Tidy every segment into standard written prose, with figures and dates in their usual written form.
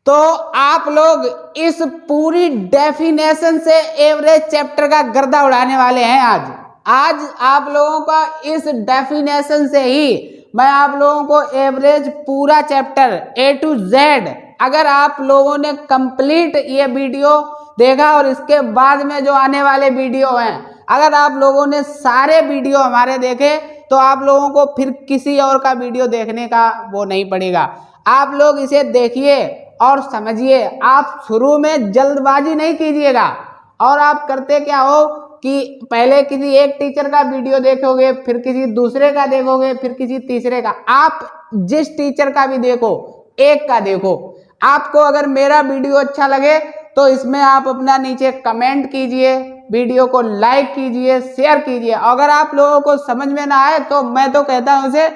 तो आप लोग इस पूरी डेफिनेशन से एवरेज चैप्टर का गर्दा उड़ाने वाले हैं। आज आप लोगों का इस डेफिनेशन से ही मैं आप लोगों को एवरेज पूरा चैप्टर A to Z, अगर आप लोगों ने कंप्लीट ये वीडियो देखा और इसके बाद में जो आने वाले वीडियो हैं, अगर आप लोगों ने सारे वीडियो हमारे देखे तो आप लोगों को फिर किसी और का वीडियो देखने का वो नहीं पड़ेगा। आप लोग इसे देखिए और समझिए। आप शुरू में जल्दबाजी नहीं कीजिएगा। और आप करते क्या हो कि पहले किसी एक टीचर का वीडियो देखोगे, फिर किसी दूसरे का देखोगे, फिर किसी तीसरे का। आप जिस टीचर का भी देखो, एक का देखो। आपको अगर मेरा वीडियो अच्छा लगे तो इसमें आप अपना नीचे कमेंट कीजिए, वीडियो को लाइक कीजिए, शेयर कीजिए। अगर आप लोगों को समझ में ना आए तो मैं तो कहता हूं उसे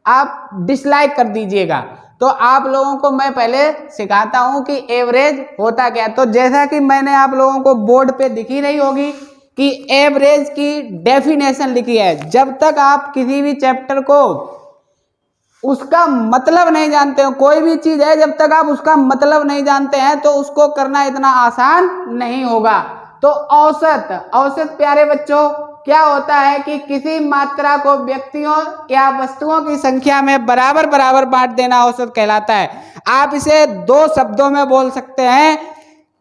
आप डिसलाइक कर दीजिएगा। तो आप लोगों को मैं पहले सिखाता हूं कि एवरेज होता क्या। तो जैसा कि मैंने आप लोगों को बोर्ड पे दिखी रही होगी कि एवरेज की डेफिनेशन लिखी है। जब तक आप किसी भी चैप्टर को उसका मतलब नहीं जानते हो, कोई भी चीज है जब तक आप उसका मतलब नहीं जानते हैं तो उसको करना इतना आसान नहीं होगा। तो औसत प्यारे बच्चों क्या होता है कि किसी मात्रा को व्यक्तियों या वस्तुओं की संख्या में बराबर बराबर बांट देना औसत कहलाता है। आप इसे दो शब्दों में बोल सकते हैं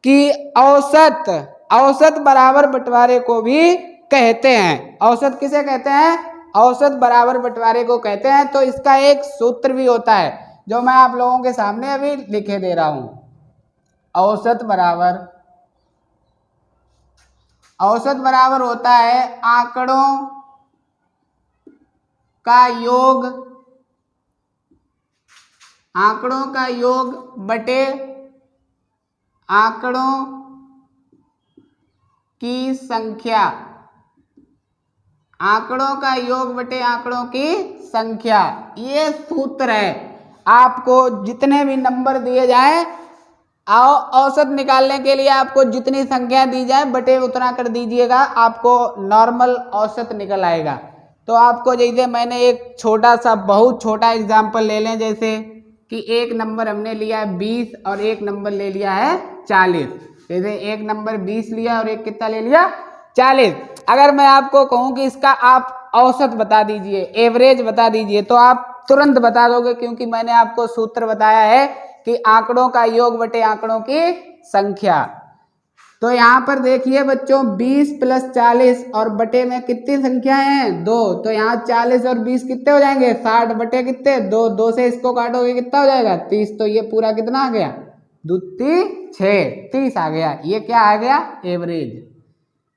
कि औसत बराबर बंटवारे को भी कहते हैं। औसत किसे कहते हैं? औसत बराबर बंटवारे को कहते हैं। तो इसका एक सूत्र भी होता है जो मैं आप लोगों के सामने अभी लिखे दे रहा हूं। औसत बराबर होता है आंकड़ों का योग बटे आंकड़ों की संख्या। आंकड़ों का योग बटे आंकड़ों की संख्या, ये सूत्र है। आपको जितने भी नंबर दिए जाए, औसत निकालने के लिए आपको जितनी संख्या दी जाए बटे उतना कर दीजिएगा, आपको नॉर्मल औसत निकल आएगा। तो आपको जैसे मैंने एक छोटा सा बहुत छोटा एग्जाम्पल ले लें, जैसे कि एक नंबर हमने लिया है 20 और एक नंबर ले लिया है 40। जैसे एक नंबर 20 लिया और एक कितना ले लिया 40। अगर मैं आपको कहूं कि इसका आप औसत बता दीजिए, एवरेज बता दीजिए, तो आप तुरंत बता दोगे क्योंकि मैंने आपको सूत्र बताया है कि आंकड़ों का योग बटे आंकड़ों की संख्या। तो यहाँ पर देखिए बच्चों 20 प्लस 40 और बटे में कितनी संख्या है 2। तो यहाँ 40 और 20 कितने हो जाएंगे 60 बटे कितने 2। 2 से इसको काटोगे कितना हो जाएगा 30। तो ये पूरा कितना आ गया 2 3 6 30 आ गया। ये क्या आ गया एवरेज।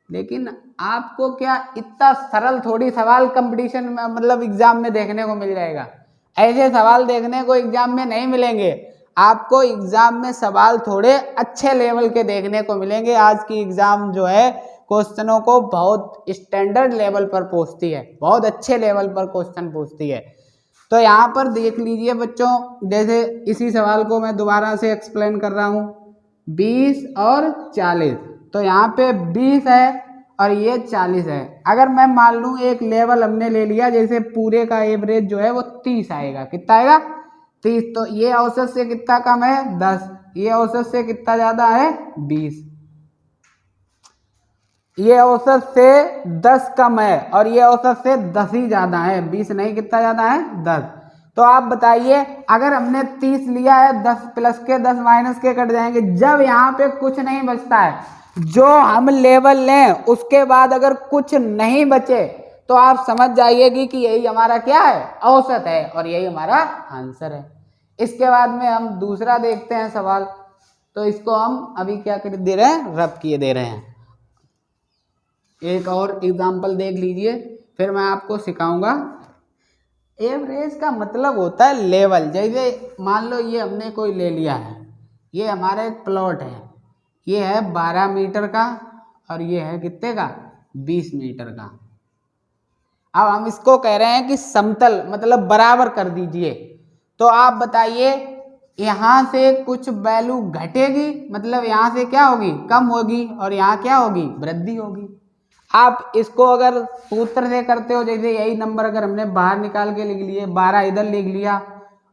लेकिन आपको क्या इतना सरल थोड़ी सवाल कंपटीशन में मतलब एग्जाम में देखने को मिल जाएगा। ऐसे सवाल देखने को एग्जाम में नहीं मिलेंगे। आपको एग्जाम में सवाल थोड़े अच्छे लेवल के देखने को मिलेंगे। आज की एग्जाम जो है क्वेश्चनों को बहुत स्टैंडर्ड लेवल पर पूछती है, बहुत अच्छे लेवल पर क्वेश्चन पूछती है। तो यहाँ पर देख लीजिए बच्चों, जैसे इसी सवाल को मैं दोबारा से एक्सप्लेन कर रहा हूँ 20 और 40। तो यहाँ पे 20 है और ये 40 है। अगर मैं मान लूँ एक लेवल हमने ले लिया, जैसे पूरे का एवरेज जो है वो 30 आएगा। कितना आएगा 30। तो ये औसत से कितना कम है 10। ये औसत से कितना ज्यादा है 20। ये औसत से 10 कम है और ये औसत से 10 ही ज्यादा है, 20 नहीं। कितना ज्यादा है 10। तो आप बताइए अगर हमने 30 लिया है, 10 प्लस के 10 माइनस के कट जाएंगे। जब यहाँ पे कुछ नहीं बचता है, जो हम लेवल लें उसके बाद अगर कुछ नहीं बचे तो आप समझ जाइएगी कि यही हमारा क्या है औसत है और यही हमारा आंसर है। इसके बाद में हम दूसरा देखते हैं सवाल। तो इसको हम अभी क्या कर दे रहे हैं रब किए दे रहे हैं। एक और एग्जाम्पल देख लीजिए फिर मैं आपको सिखाऊंगा। एवरेज का मतलब होता है लेवल। जैसे मान लो ये हमने कोई ले लिया है, ये हमारा एक प्लॉट है, ये है 12 मीटर का और ये है कितने का 20 मीटर का। अब हम इसको कह रहे हैं कि समतल मतलब बराबर कर दीजिए। तो आप बताइए यहाँ से कुछ वैल्यू घटेगी, मतलब यहाँ से क्या होगी कम होगी और यहाँ क्या होगी वृद्धि होगी। आप इसको अगर सूत्र से करते हो, जैसे यही नंबर अगर हमने बाहर निकाल के लिख लिए, 12 इधर लिख लिया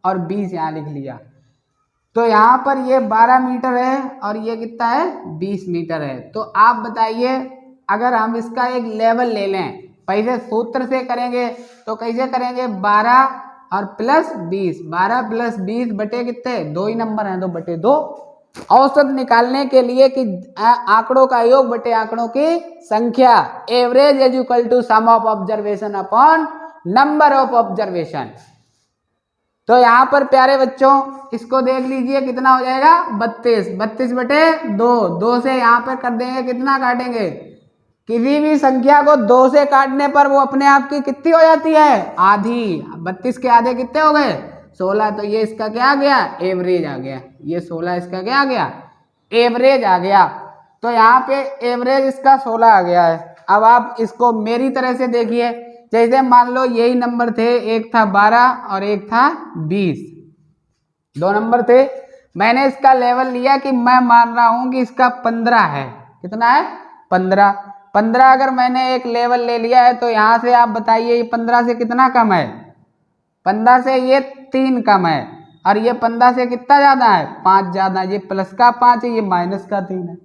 और 20 यहाँ लिख लिया, तो यहाँ पर ये 12 मीटर है और ये कितना है 20 मीटर है। तो आप बताइए अगर हम इसका एक लेवल ले लें, पहले सूत्र से करेंगे तो कैसे करेंगे, 12 और प्लस 20, 12 प्लस 20 बटे कितने, 2 ही नंबर हैं तो बटे 2। औसत निकालने के लिए कि आंकड़ों का योग बटे आंकड़ों की संख्या, average is equal to sum of observation upon number of observation. तो यहाँ पर प्यारे बच्चों इसको देख लीजिए कितना हो जाएगा 32, 32 बटे 2, 2 से यहाँ पर कर देंगे कितना काटेंगे, किसी भी संख्या को 2 से काटने पर वो अपने आप की कितनी हो जाती है, आधी। 32 के आधे कितने हो गए 16, तो ये इसका क्या आ गया, एवरेज आ गया। ये 16 इसका क्या आ गया, एवरेज आ गया। तो यहाँ पे एवरेज इसका 16 आ गया है। अब आप इसको मेरी तरह से देखिए, जैसे मान लो यही नंबर थे, एक था 12 और एक था 20, 2 नंबर थे। मैंने इसका लेवल लिया कि मैं मान रहा हूं कि इसका 15 है, कितना है 15, 15 अगर मैंने एक लेवल ले लिया है तो यहाँ से आप बताइए ये 15 से कितना कम है, 15 से ये 3 कम है, और ये 15 से कितना ज्यादा है 5 ज्यादा, ये प्लस का 5 है, ये माइनस का 3 है।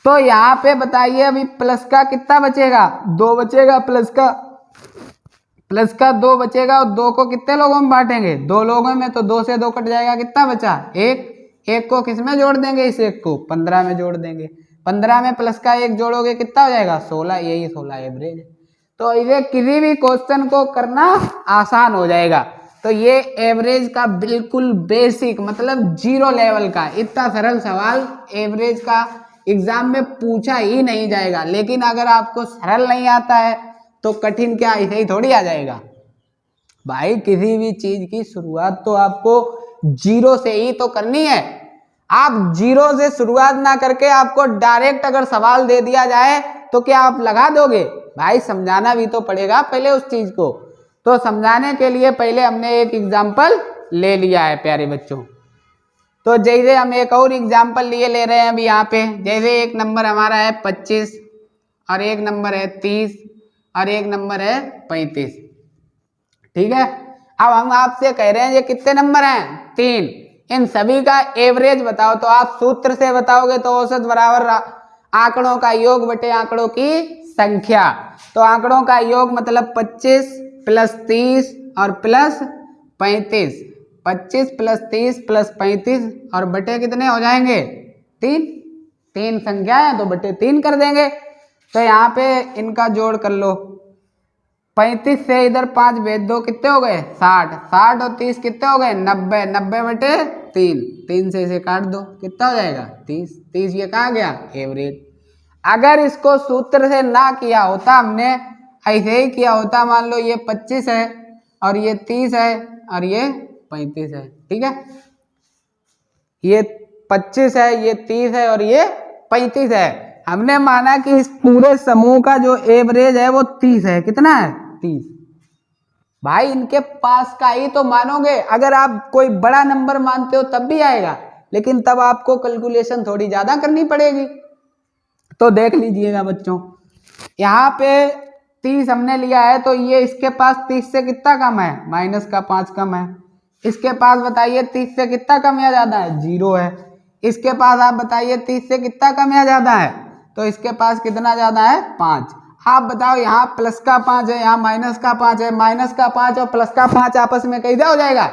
तो यहाँ पे बताइए अभी प्लस का कितना बचेगा, 2 बचेगा, प्लस का 2 बचेगा, और 2 को कितने लोगों में बांटेंगे, 2 लोगों में, तो 2 से 2 कट जाएगा, कितना बचा 1, 1 को किस में जोड़ देंगे, इस 1 को 15 में जोड़ देंगे, 15 में प्लस का 1 जोड़ोगे कितना हो जाएगा 16, यही 16 एवरेज। तो इसे किसी भी क्वेश्चन को करना आसान हो जाएगा। तो ये एवरेज का बिल्कुल बेसिक मतलब 0 लेवल का इतना सरल सवाल एवरेज का एग्जाम में पूछा ही नहीं जाएगा। लेकिन अगर आपको सरल नहीं आता है तो कठिन क्या ऐसे ही थोड़ी आ जाएगा भाई। किसी भी चीज की शुरुआत तो आपको 0 से ही तो करनी है। आप 0 से शुरुआत ना करके आपको डायरेक्ट अगर सवाल दे दिया जाए तो क्या आप लगा दोगे भाई, समझाना भी तो पड़ेगा पहले उस चीज को। तो समझाने के लिए पहले हमने एक एग्जाम्पल ले लिया है प्यारे बच्चों। तो जैसे हम एक और एग्जाम्पल ले रहे हैं अभी यहाँ पे, जैसे एक नंबर हमारा है 25 और एक नंबर है 30 और एक नंबर है 35, ठीक है। अब हम आपसे कह रहे हैं ये कितने नंबर हैं 3, इन सभी का एवरेज बताओ। तो आप सूत्र से बताओगे तो औसत बराबर आंकड़ों का योग बटे आंकड़ों की संख्या। तो आंकड़ों का योग मतलब 25 प्लस 30 और प्लस 35, 25 प्लस 30 प्लस 35 और बटे कितने हो जाएंगे 3, 3 संख्या है तो बटे 3 कर देंगे। तो यहाँ पे इनका जोड़ कर लो, 35 से इधर 5 भेज दो, कितने हो गए 60, 60 और 30 कितने हो गए 90, 90 बटे 3, 3 से इसे काट दो, कितना हो जाएगा 30, 30 ये कहाँ गया एवरेज। अगर इसको सूत्र से ना किया होता, हमने ऐसे ही किया होता, मान लो ये 25 है और ये 30 है और ये 35 है, ठीक है। ये 25 है, ये 30 है और ये 35 है। हमने माना कि इस पूरे समूह का जो एवरेज है वो 30 है, कितना है 30। भाई इनके पास का ही तो मानोगे, अगर आप कोई बड़ा नंबर मानते हो तब भी आएगा, लेकिन तब आपको कैलकुलेशन थोड़ी ज्यादा करनी पड़ेगी। तो देख लीजिएगा बच्चों, यहाँ पे 30 हमने लिया है तो ये इसके पास 30 से कितना कम है, माइनस का 5 कम है। इसके पास बताइए 30 से कितना कम या ज्यादा है, 0 है। इसके पास आप बताइए 30 से कितना कम या ज्यादा है, तो इसके पास कितना ज्यादा है 5। आप बताओ यहाँ प्लस का 5 है, यहाँ माइनस का 5 है, माइनस का 5 और प्लस का 5 आपस में कैसे हो जाएगा,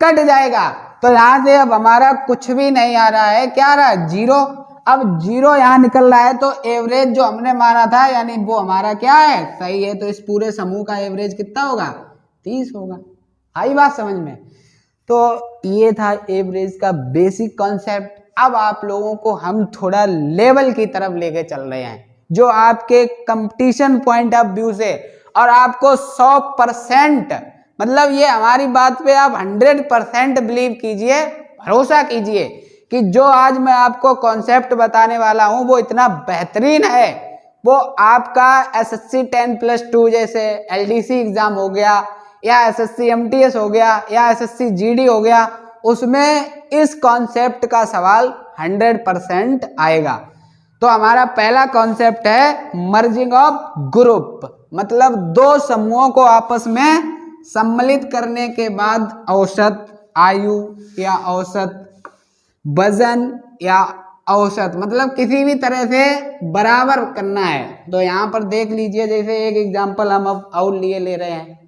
कट जाएगा। तो यहाँ से अब हमारा कुछ भी नहीं आ रहा है, क्या आ रहा है 0। अब 0 यहाँ निकल रहा है तो एवरेज जो हमने माना था यानी वो हमारा क्या है सही है। तो इस पूरे समूह का एवरेज कितना होगा 30 होगा। आई बात समझ में। तो ये था एवरेज का बेसिक कॉन्सेप्ट। अब आप लोगों को हम थोड़ा लेवल की तरफ लेके चल रहे हैं, जो आपके कंपटीशन पॉइंट ऑफ व्यू से और आपको 100% मतलब ये हमारी बात पे आप 100% बिलीव कीजिए, भरोसा कीजिए कि जो आज मैं आपको कॉन्सेप्ट बताने वाला हूं वो इतना बेहतरीन है। वो आपका एसएससी 10+2 जैसे एलडीसी एग्जाम हो गया या एसएससी एमटीएस हो गया या एसएससी जीडी हो गया, उसमें इस कॉन्सेप्ट का सवाल 100% आएगा। तो हमारा पहला कॉन्सेप्ट है मर्जिंग ऑफ ग्रुप, मतलब 2 समूहों को आपस में सम्मिलित करने के बाद औसत आयु या औसत वजन या औसत, मतलब किसी भी तरह से बराबर करना है। तो यहाँ पर देख लीजिए, जैसे एक एग्जांपल हम अब और ले रहे हैं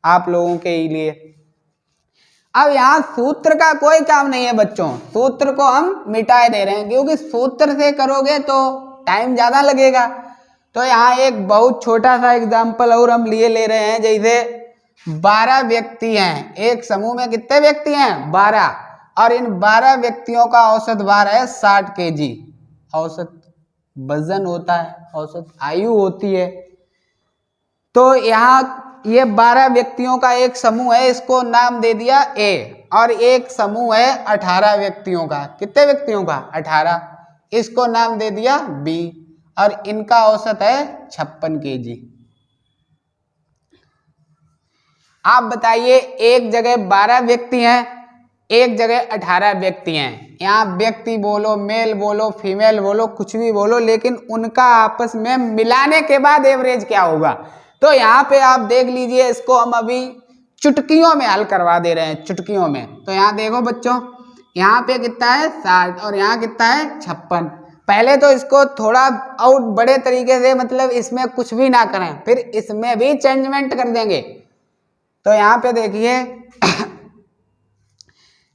आप लोगों के लिए। अब यहाँ सूत्र का कोई काम नहीं है बच्चों, सूत्र को हम मिटा दे रहे हैं, क्योंकि सूत्र से करोगे तो टाइम ज्यादा लगेगा। तो यहाँ एक बहुत छोटा सा एग्जांपल और हम ले रहे हैं, जैसे 12 व्यक्ति हैं, एक समूह में कितने व्यक्ति हैं? 12, और इन 12 व्यक्तियों का औसत भार है 60 kg। औसत वजन होता है, औसत आयु होती है। तो यहाँ ये 12 व्यक्तियों का एक समूह है, इसको नाम दे दिया ए, और एक समूह है 18 व्यक्तियों का। कितने व्यक्तियों का? 18, इसको नाम दे दिया बी, और इनका औसत है 56 kg। आप बताइए, एक जगह 12 व्यक्ति हैं, एक जगह 18 व्यक्ति हैं। यहाँ व्यक्ति बोलो, मेल बोलो, फीमेल बोलो, कुछ भी बोलो, लेकिन उनका आपस में मिलाने के बाद एवरेज क्या होगा? तो यहाँ पे आप देख लीजिए, इसको हम अभी चुटकियों में हल करवा दे रहे हैं, चुटकियों में। तो यहाँ देखो बच्चों, यहाँ पे कितना है 60 और यहाँ कितना है 56। पहले तो इसको थोड़ा और बड़े तरीके से, मतलब इसमें कुछ भी ना करें, फिर इसमें भी चेंजमेंट कर देंगे। तो यहाँ पे देखिए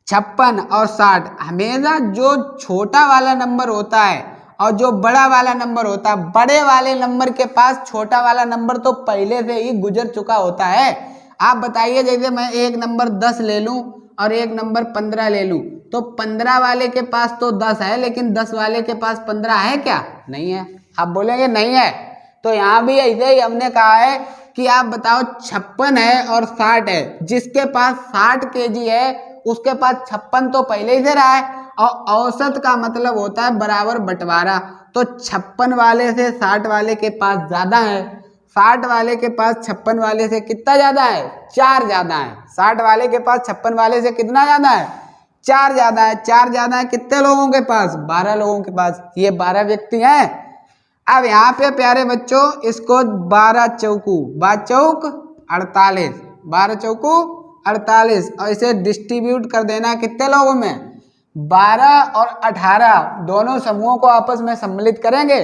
56 और 60, हमेशा जो छोटा वाला नंबर होता है और जो बड़ा वाला नंबर होता है, बड़े वाले नंबर के पास छोटा वाला नंबर तो पहले से ही गुजर चुका होता है। आप बताइए, जैसे मैं एक नंबर 10 ले लूं और एक नंबर 15 ले लूं, तो 15 वाले के पास तो 10 है, लेकिन 10 वाले के पास 15 है क्या? नहीं है। आप बोलेंगे नहीं है, तो यहाँ भी ऐसे ही हमने कहा है कि आप बताओ 56 है और 60 है, जिसके पास 60 kg है उसके पास 56 तो पहले ही से रहा है, और औसत का मतलब होता है बराबर बंटवारा। तो 56 वाले से 60 वाले के पास ज्यादा है, 60 वाले के पास 56 वाले से कितना ज्यादा है? 4 ज्यादा है। 60 वाले के पास 56 वाले से कितना ज्यादा है? 4 ज्यादा है। 4 ज्यादा है कितने लोगों के पास? 12 लोगों के पास। ये 12 व्यक्ति हैं। अब यहाँ पे प्यारे बच्चों, इसको 12 चौकू 12 चौक 48, 12 चौकू 48, और इसे डिस्ट्रीब्यूट कर देना कितने लोगों में? 12 और 18 दोनों समूहों को आपस में सम्मिलित करेंगे।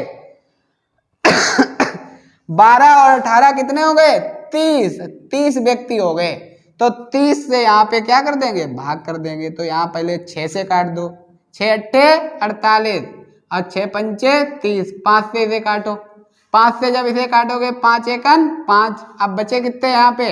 12 और 18 कितने हो गए? 30 व्यक्ति हो गए। तो 30 से यहाँ पे क्या कर देंगे? भाग कर देंगे। तो यहाँ पहले 6 से काट दो, 6 अट्ठे 48 और 6 पंचे 30, 5 से इसे काटो, 5 से जब इसे काटोगे 5 एकन 5, अब बचे कितने यहाँ पे?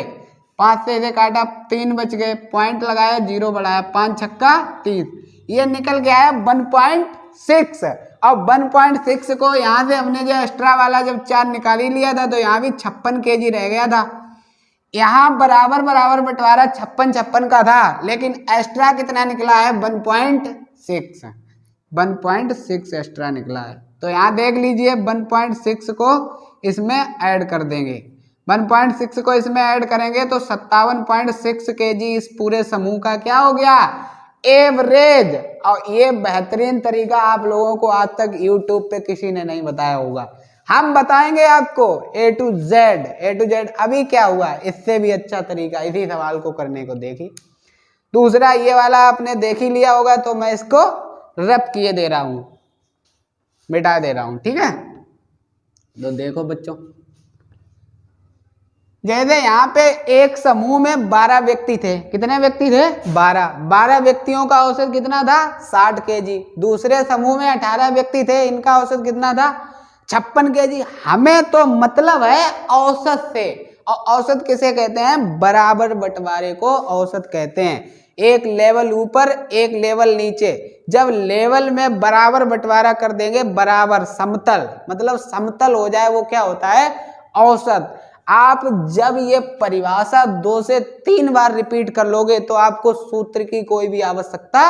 5 से इसे काटा 3 बच गए, पॉइंट लगाया 0 बढ़ाया, 5 छक्का 30, ये निकल गया है 1.6। अब 1.6 को यहाँ से हमने जो एक्स्ट्रा वाला जब 4 निकाल ही लिया था, तो यहाँ भी 56 kg रह गया था। यहाँ बराबर बराबर बंटवारा 56 का था, लेकिन एक्स्ट्रा कितना निकला है? 1.6, 1.6 एक्स्ट्रा निकला है। तो यहाँ देख लीजिए, 1.6 को इसमें ऐड कर देंगे, 1.6 को इसमें ऐड करेंगे तो 57.6 kg इस पूरे समूह का क्या हो गया? एवरेज। और ये बेहतरीन तरीका आप लोगों को आज तक YouTube पे किसी ने नहीं बताया होगा, हम बताएंगे आपको A to Z। अभी क्या हुआ, इससे भी अच्छा तरीका इसी सवाल को करने को। देखिए दूसरा ये वाला आपने देख ही लिया होगा, तो मैं इसको रब किए दे रहा हूं, मिटा दे रहा हूं, ठीक है। तो देखो बच्चों, जैसे यहाँ पे एक समूह में 12 व्यक्ति थे। कितने व्यक्ति थे? 12 व्यक्तियों का औसत कितना था? 60 kg। दूसरे समूह में 18 व्यक्ति थे, इनका औसत कितना था? 56 kg। हमें तो मतलब है औसत से, और औसत किसे कहते हैं? बराबर बंटवारे को औसत कहते हैं। एक लेवल ऊपर एक लेवल नीचे, जब लेवल में बराबर बंटवारा कर देंगे, बराबर समतल, मतलब समतल हो जाए, वो क्या होता है? औसत। आप जब ये परिभाषा 2 से 3 बार रिपीट कर लोगे तो आपको सूत्र की कोई भी आवश्यकता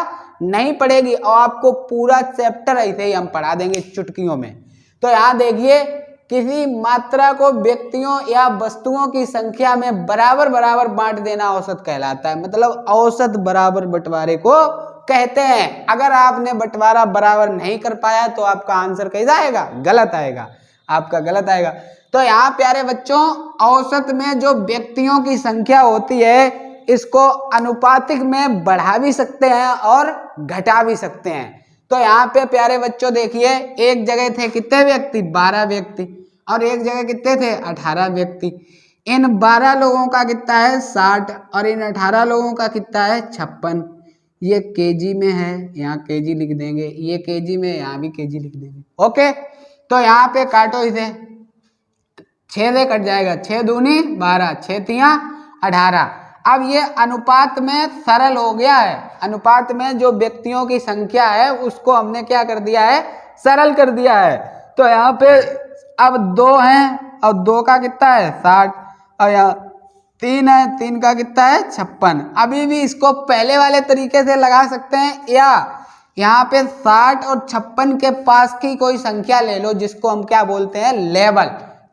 नहीं पड़ेगी, और आपको पूरा चैप्टर ऐसे ही हम पढ़ा देंगे चुटकियों में। तो यहाँ देखिए, किसी मात्रा को व्यक्तियों या वस्तुओं की संख्या में बराबर बराबर बांट देना औसत कहलाता है, मतलब औसत बराबर बंटवारे को कहते हैं। अगर आपने बंटवारा बराबर नहीं कर पाया तो आपका आंसर कैसा आएगा? गलत आएगा, आपका गलत आएगा। तो यहाँ प्यारे बच्चों, औसत में जो व्यक्तियों की संख्या होती है, इसको अनुपातिक में बढ़ा भी सकते हैं और घटा भी सकते हैं। तो यहाँ पे प्यारे बच्चों देखिए, एक जगह थे कितने व्यक्ति, 12 व्यक्ति, और एक जगह कितने थे, 18 व्यक्ति। इन 12 लोगों का कितना है 60 और इन 18 लोगों का कितना है 56। ये केजी में है, यहाँ केजी लिख देंगे, ये केजी में, यहाँ भी केजी लिख देंगे। ओके, तो यहाँ पे काटो इसे, 6 से कट जाएगा, 6 दूनी 12, 6 तिया 18। अब ये अनुपात में सरल हो गया है, अनुपात में जो व्यक्तियों की संख्या है उसको हमने क्या कर दिया है, सरल कर दिया है। तो यहाँ पे अब 2 हैं और 2 का कितना है 60 और यहाँ 3 है, 3 का कितना है 56। अभी भी इसको पहले वाले तरीके से लगा सकते हैं, या यहाँ पे 60 और 56 के पास की कोई संख्या ले लो जिसको हम क्या बोलते हैं, लेवल।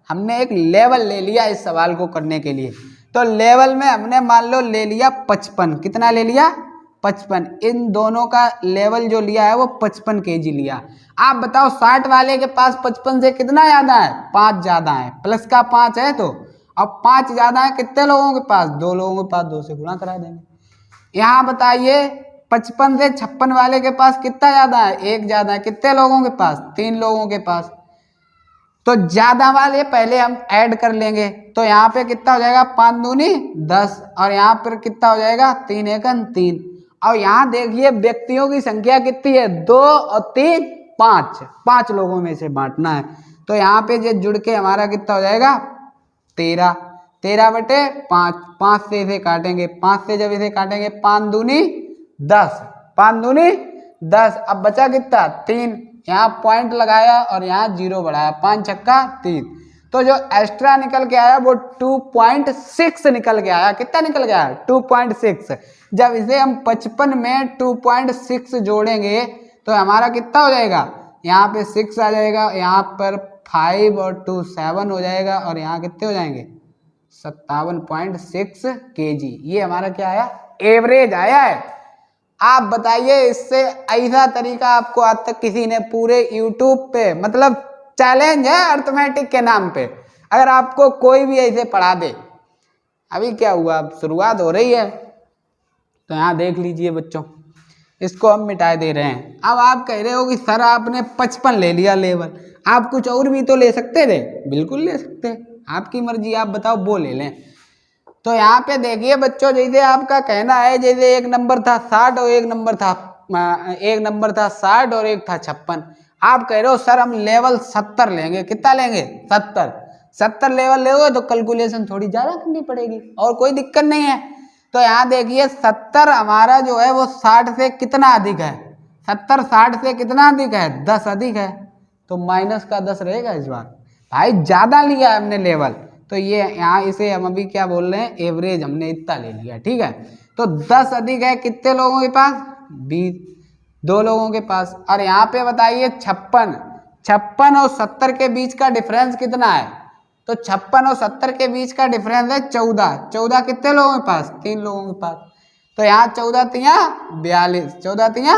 हमने एक लेवल ले लिया इस सवाल को करने के लिए। तो लेवल में हमने मान लो ले लिया 55, कितना ले लिया 55। इन दोनों का लेवल जो लिया है वो 55 केजी लिया। आप बताओ 60 वाले के पास 55 से कितना ज्यादा है, 5 ज्यादा है, प्लस का 5 है, तो अब 5 ज्यादा है कितने लोगों के पास, 2 लोगों के पास, 2 से गुणा करा देंगे। यहाँ बताइए 55 से 56 वाले के पास कितना ज्यादा है, 1 ज्यादा है, कितने लोगों के पास, 3 लोगों के पास। तो ज्यादा वाले पहले हम ऐड कर लेंगे, तो यहाँ पे कितना हो जाएगा 5 दूनी 10 और यहाँ पर कितना हो जाएगा 3 एकन 3। और यहाँ देखिए व्यक्तियों की संख्या कितनी है, 2 और 3 5, 5 लोगों में से बांटना है। तो यहाँ पे जो जुड़ के हमारा कितना हो जाएगा 13, 13 बटे 5, 5 से इसे काटेंगे, 5 से जब इसे काटेंगे 5 दूनी 10, 5 दूनी 10। अब बचा कितना 3, यहाँ पॉइंट लगाया और यहाँ 0 बढ़ाया, 5 छक्का 3। तो जो एक्स्ट्रा निकल के आया वो 2.6 निकल के आया। कितना निकल गया 2.6। जब इसे हम 55 में 2.6 जोड़ेंगे तो हमारा कितना हो जाएगा, यहाँ पे 6 आ जाएगा, यहाँ पर 5 और 2 7 हो जाएगा और यहाँ कितने हो जाएंगे 57.6 केजी। ये हमारा क्या आया, एवरेज आया है। आप बताइए इससे ऐसा तरीका आपको आज तक किसी ने पूरे YouTube पे, मतलब चैलेंज है अर्थमेटिक के नाम पे, अगर आपको कोई भी ऐसे पढ़ा दे। अभी क्या हुआ, अब शुरुआत हो रही है। तो यहाँ देख लीजिए बच्चों, इसको हम मिटा दे रहे हैं। अब आप कह रहे हो कि सर आपने 55 ले लिया लेवल, आप कुछ और भी तो ले सकते थे। बिल्कुल ले सकते, आपकी मर्जी, आप बताओ वो ले लें। तो यहाँ पे देखिए बच्चों, जैसे आपका कहना है, जैसे एक नंबर था 60 और एक नंबर था 60 और एक था 56। आप कह रहे हो सर हम लेवल 70 लेंगे, कितना लेंगे 70 लेवल लेंगे तो कैलकुलेशन थोड़ी ज़्यादा करनी पड़ेगी और कोई दिक्कत नहीं है। तो यहाँ देखिए 70 हमारा जो है वो 60 से कितना अधिक है, 70 60 से कितना अधिक है, 10 अधिक है। तो माइनस का 10 रहेगा इस बार, भाई ज़्यादा लिया है हमने लेवल। तो ये यहाँ इसे हम अभी क्या बोल रहे हैं, एवरेज हमने इतना ले लिया, ठीक है। तो 10 अधिक है कितने लोगों के पास, 20, 2 लोगों के पास। और यहाँ पे बताइए 56 और 70 के बीच का डिफरेंस कितना है, तो 56 और 70 के बीच का डिफरेंस है 14 कितने लोगों के पास, 3 लोगों के पास। तो यहाँ 14 तिया 42, 14 तिया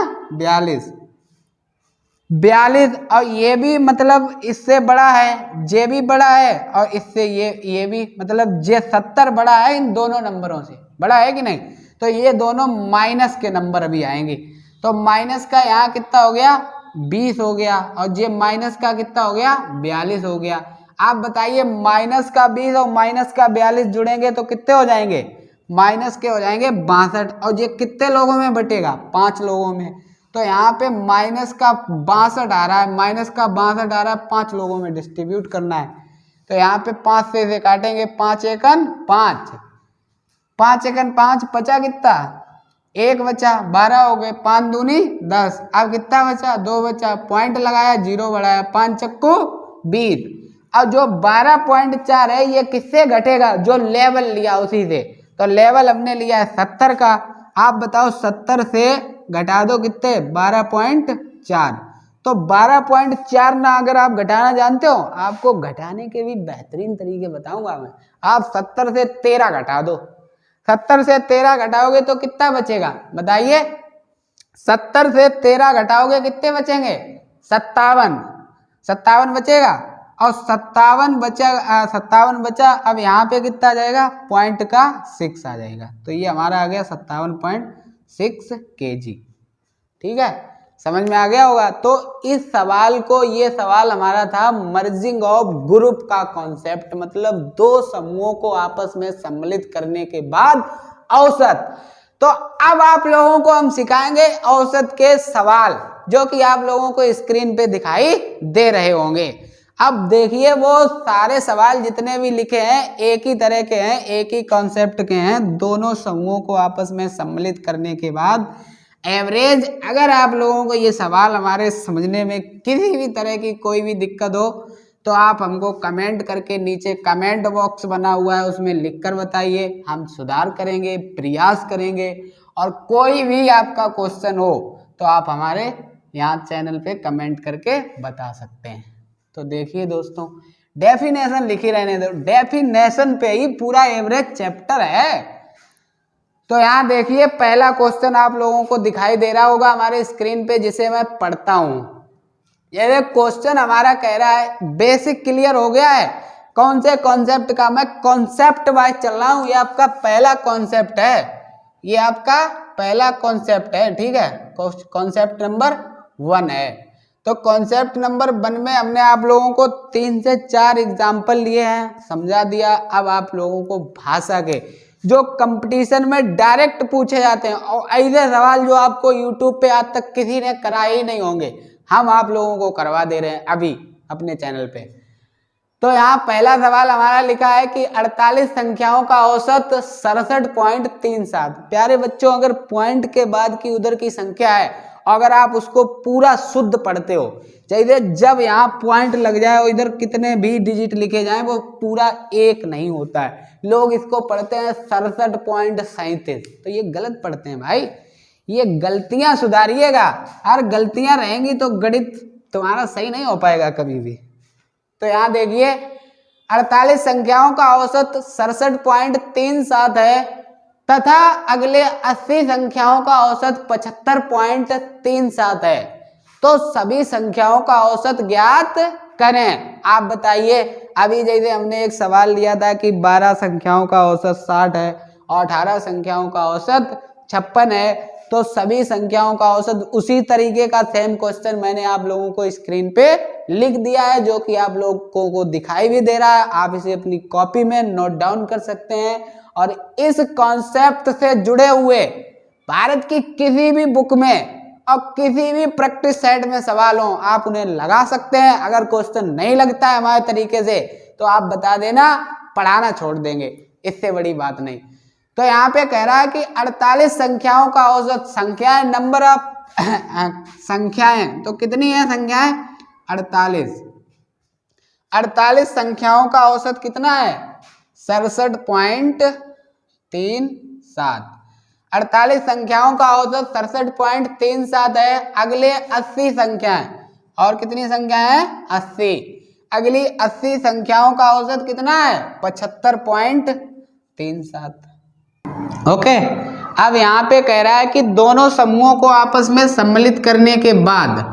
42 और ये भी मतलब इससे बड़ा है, जे भी बड़ा है और इससे ये भी मतलब जे 70 बड़ा है, इन दोनों नंबरों से बड़ा है कि नहीं। तो ये दोनों माइनस के नंबर अभी आएंगे। तो माइनस का यहाँ कितना हो गया 20 हो गया और जे माइनस का कितना हो गया 42 हो गया। आप बताइए माइनस का 20 और माइनस का 42 जुड़ेंगे तो कितने हो जाएंगे, माइनस के हो जाएंगे 62 और ये कितने लोगों में बटेगा, 5 लोगों में। तो यहाँ पे माइनस का 62 आ रहा है, माइनस का 62 आ रहा है, 5 लोगों में डिस्ट्रीब्यूट करना है। तो यहाँ पे 5 से इसे काटेंगे, 5 एकन 5, 5 एकन 5, बचा कितना 1 बचा, 12 हो गए, 5 दूनी 10। अब कितना बचा 2 बचा, पॉइंट लगाया 0 बढ़ाया, 5 चक्कू 20। अब जो 12.4 है ये किससे घटेगा, जो लेवल लिया उसी से। तो लेवल हमने लिया है 70 का। आप बताओ 70 से घटा दो कितने 12.4। तो 12.4 ना अगर आप घटाना जानते हो, आपको घटाने के भी बेहतरीन तरीके बताऊंगा मैं। आप 70 से 13 घटा दो, 70 से 13 घटाओगे तो कितना बचेगा बताइए, 70 से 13 घटाओगे कितने बचेंगे 57 बचेगा। और 57 बचा। अब यहाँ पे कितना आ जाएगा, पॉइंट का 6 आ जाएगा। तो ये हमारा आ गया 57.6 kg। ठीक है, समझ में आ गया होगा। तो इस सवाल को, ये सवाल हमारा था मर्जिंग ऑफ ग्रुप का कॉन्सेप्ट, मतलब दो समूहों को आपस में सम्मिलित करने के बाद औसत। तो अब आप लोगों को हम सिखाएंगे औसत के सवाल, जो कि आप लोगों को स्क्रीन पे दिखाई दे रहे होंगे। अब देखिए, वो सारे सवाल जितने भी लिखे हैं एक ही तरह के हैं, एक ही कॉन्सेप्ट के हैं। दोनों समूहों को आपस में सम्मिलित करने के बाद एवरेज। अगर आप लोगों को ये सवाल हमारे समझने में किसी भी तरह की कोई भी दिक्कत हो तो आप हमको कमेंट करके, नीचे कमेंट बॉक्स बना हुआ है उसमें लिखकर बताइए, हम सुधार करेंगे, प्रयास करेंगे। और कोई भी आपका क्वेश्चन हो तो आप हमारे यहाँ चैनल पे कमेंट करके बता सकते हैं। तो देखिए दोस्तों, डेफिनेशन लिखी रहने दो, डेफिनेशन पे ही पूरा एवरेज चैप्टर है। तो यहाँ देखिए, पहला क्वेश्चन आप लोगों को दिखाई दे रहा होगा हमारे स्क्रीन पे, जिसे मैं पढ़ता हूँ। ये क्वेश्चन हमारा कह रहा है, बेसिक क्लियर हो गया है कौन से कॉन्सेप्ट का, मैं कॉन्सेप्ट वाइज चल रहा हूँ। ये आपका पहला कॉन्सेप्ट है, ये आपका पहला कॉन्सेप्ट है। ठीक है, कॉन्सेप्ट नंबर 1 है। तो कॉन्सेप्ट नंबर 1 में हमने आप लोगों को 3 से 4 एग्जाम्पल लिए हैं, समझा दिया। अब आप लोगों को भाषा के जो कंपटीशन में डायरेक्ट पूछे जाते हैं, और ऐसे सवाल जो आपको यूट्यूब पे आज तक किसी ने कराए ही नहीं होंगे, हम आप लोगों को करवा दे रहे हैं अभी अपने चैनल पे। तो यहाँ पहला सवाल हमारा लिखा है कि 48 संख्याओं का औसत 67.37। प्यारे बच्चों, अगर पॉइंट के बाद की उधर की संख्या है, अगर आप उसको पूरा शुद्ध पढ़ते हो, चाहिए जब यहाँ पॉइंट लग जाए और इधर कितने भी डिजिट लिखे जाएं, वो पूरा एक नहीं होता है। लोग इसको पढ़ते हैं 67.37। तो ये गलत पढ़ते हैं भाई, ये गलतियां सुधारिएगा। और गलतियां रहेंगी तो गणित तुम्हारा सही नहीं हो पाएगा कभी भी। तो यहाँ देखिए, 48 संख्याओं का औसत 67.37 है तथा अगले 80 संख्याओं का औसत 75.37 है। तो सभी संख्याओं का औसत ज्ञात करें। आप बताइए, अभी जैसे हमने एक सवाल लिया था कि 12 संख्याओं का औसत 60 है और 18 संख्याओं का औसत 56 है, तो सभी संख्याओं का औसत उसी तरीके का सेम क्वेश्चन मैंने आप लोगों को स्क्रीन पे लिख दिया है, जो कि आप लोगों को दिखाई भी दे रहा है। आप इसे अपनी कॉपी में नोट डाउन कर सकते हैं। और इस कॉन्सेप्ट से जुड़े हुए भारत की किसी भी बुक में और किसी भी प्रैक्टिस सेट में सवाल हो, आप उन्हें लगा सकते हैं। अगर क्वेश्चन नहीं लगता है हमारे तरीके से तो आप बता देना, पढ़ाना छोड़ देंगे, इससे बड़ी बात नहीं। तो यहाँ पे कह रहा है कि 48 संख्याओं का औसत, संख्याएं नंबर ऑफ संख्याएं, तो कितनी है संख्याएं? 48 संख्याओं का औसत कितना है? 67.37। 48 संख्याओं का औसत 67.37 है। अगले 80 संख्याएं, और कितनी संख्याएं हैं? 80। अगली 80 संख्याओं का औसत कितना है? 75.37। ओके, अब यहाँ पे कह रहा है कि दोनों समूहों को आपस में सम्मिलित करने के बाद,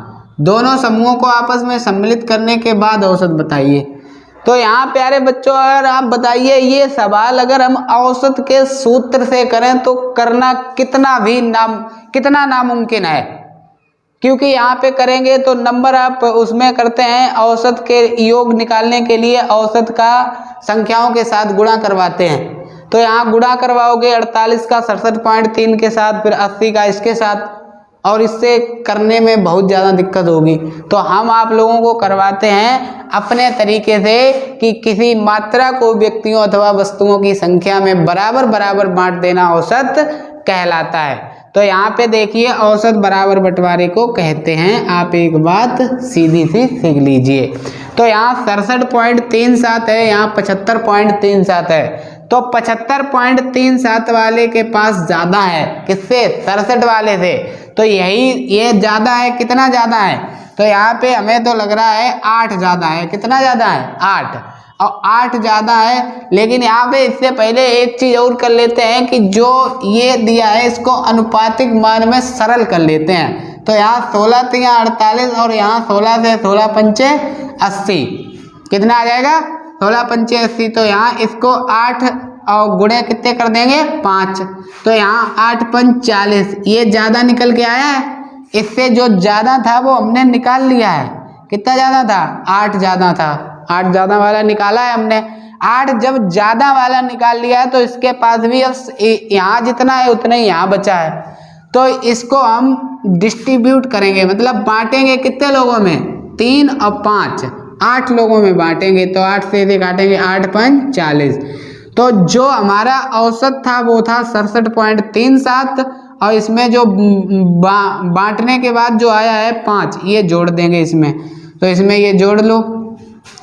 दोनों समूहों को आपस में सम्मिलित करने के बाद औसत बताइए। तो यहाँ प्यारे बच्चों, अगर आप बताइए, ये सवाल अगर हम औसत के सूत्र से करें तो करना कितना नामुमकिन है, क्योंकि यहाँ पे करेंगे तो नंबर आप उसमें करते हैं, औसत के योग निकालने के लिए औसत का संख्याओं के साथ गुणा करवाते हैं। तो यहाँ गुणा करवाओगे 48 का 67.3 के साथ, फिर 80 का इसके साथ, और इससे करने में बहुत ज़्यादा दिक्कत होगी। तो हम आप लोगों को करवाते हैं अपने तरीके से कि किसी मात्रा को व्यक्तियों अथवा वस्तुओं की संख्या में बराबर बराबर बांट देना औसत कहलाता है। तो यहाँ पे देखिए, औसत बराबर बंटवारे को कहते हैं। आप एक बात सीधी सी सीख लीजिए। तो यहाँ 67.37 है, यहाँ 75.37 है। तो 75.37 वाले के पास ज्यादा है, किससे? 67 वाले से। तो ये ज्यादा है, कितना ज्यादा है? तो यहाँ पे हमें तो लग रहा है 8 ज्यादा है। कितना ज्यादा है? 8। और 8 ज्यादा है, लेकिन यहाँ पे इससे पहले एक चीज और कर लेते हैं कि जो ये दिया है इसको अनुपातिक मान में सरल कर लेते हैं। तो यहाँ 16 3 48 और यहाँ 16 से 16 पंचे 80। कितना आ जाएगा 16 पंचे 80। तो यहाँ इसको 8 और गुणे कितने कर देंगे 5। तो यहाँ 8 पंच 40, ये ज्यादा निकल के आया है। इससे जो ज्यादा था वो हमने निकाल लिया है। कितना ज्यादा था 8 ज्यादा था, 8 ज्यादा वाला निकाला है हमने। 8 जब ज्यादा वाला निकाल लिया है तो इसके पास भी यहाँ जितना है उतना ही यहाँ बचा है। तो इसको हम डिस्ट्रीब्यूट करेंगे, मतलब बांटेंगे कितने लोगों में 3 और 5, 8 लोगों में बांटेंगे। तो 8 से इसे काटेंगे 8 पंच 40। तो जो हमारा औसत था वो था 67.37 और इसमें जो बांटने के बाद जो आया है 5, ये जोड़ देंगे इसमें। तो इसमें ये जोड़ लो,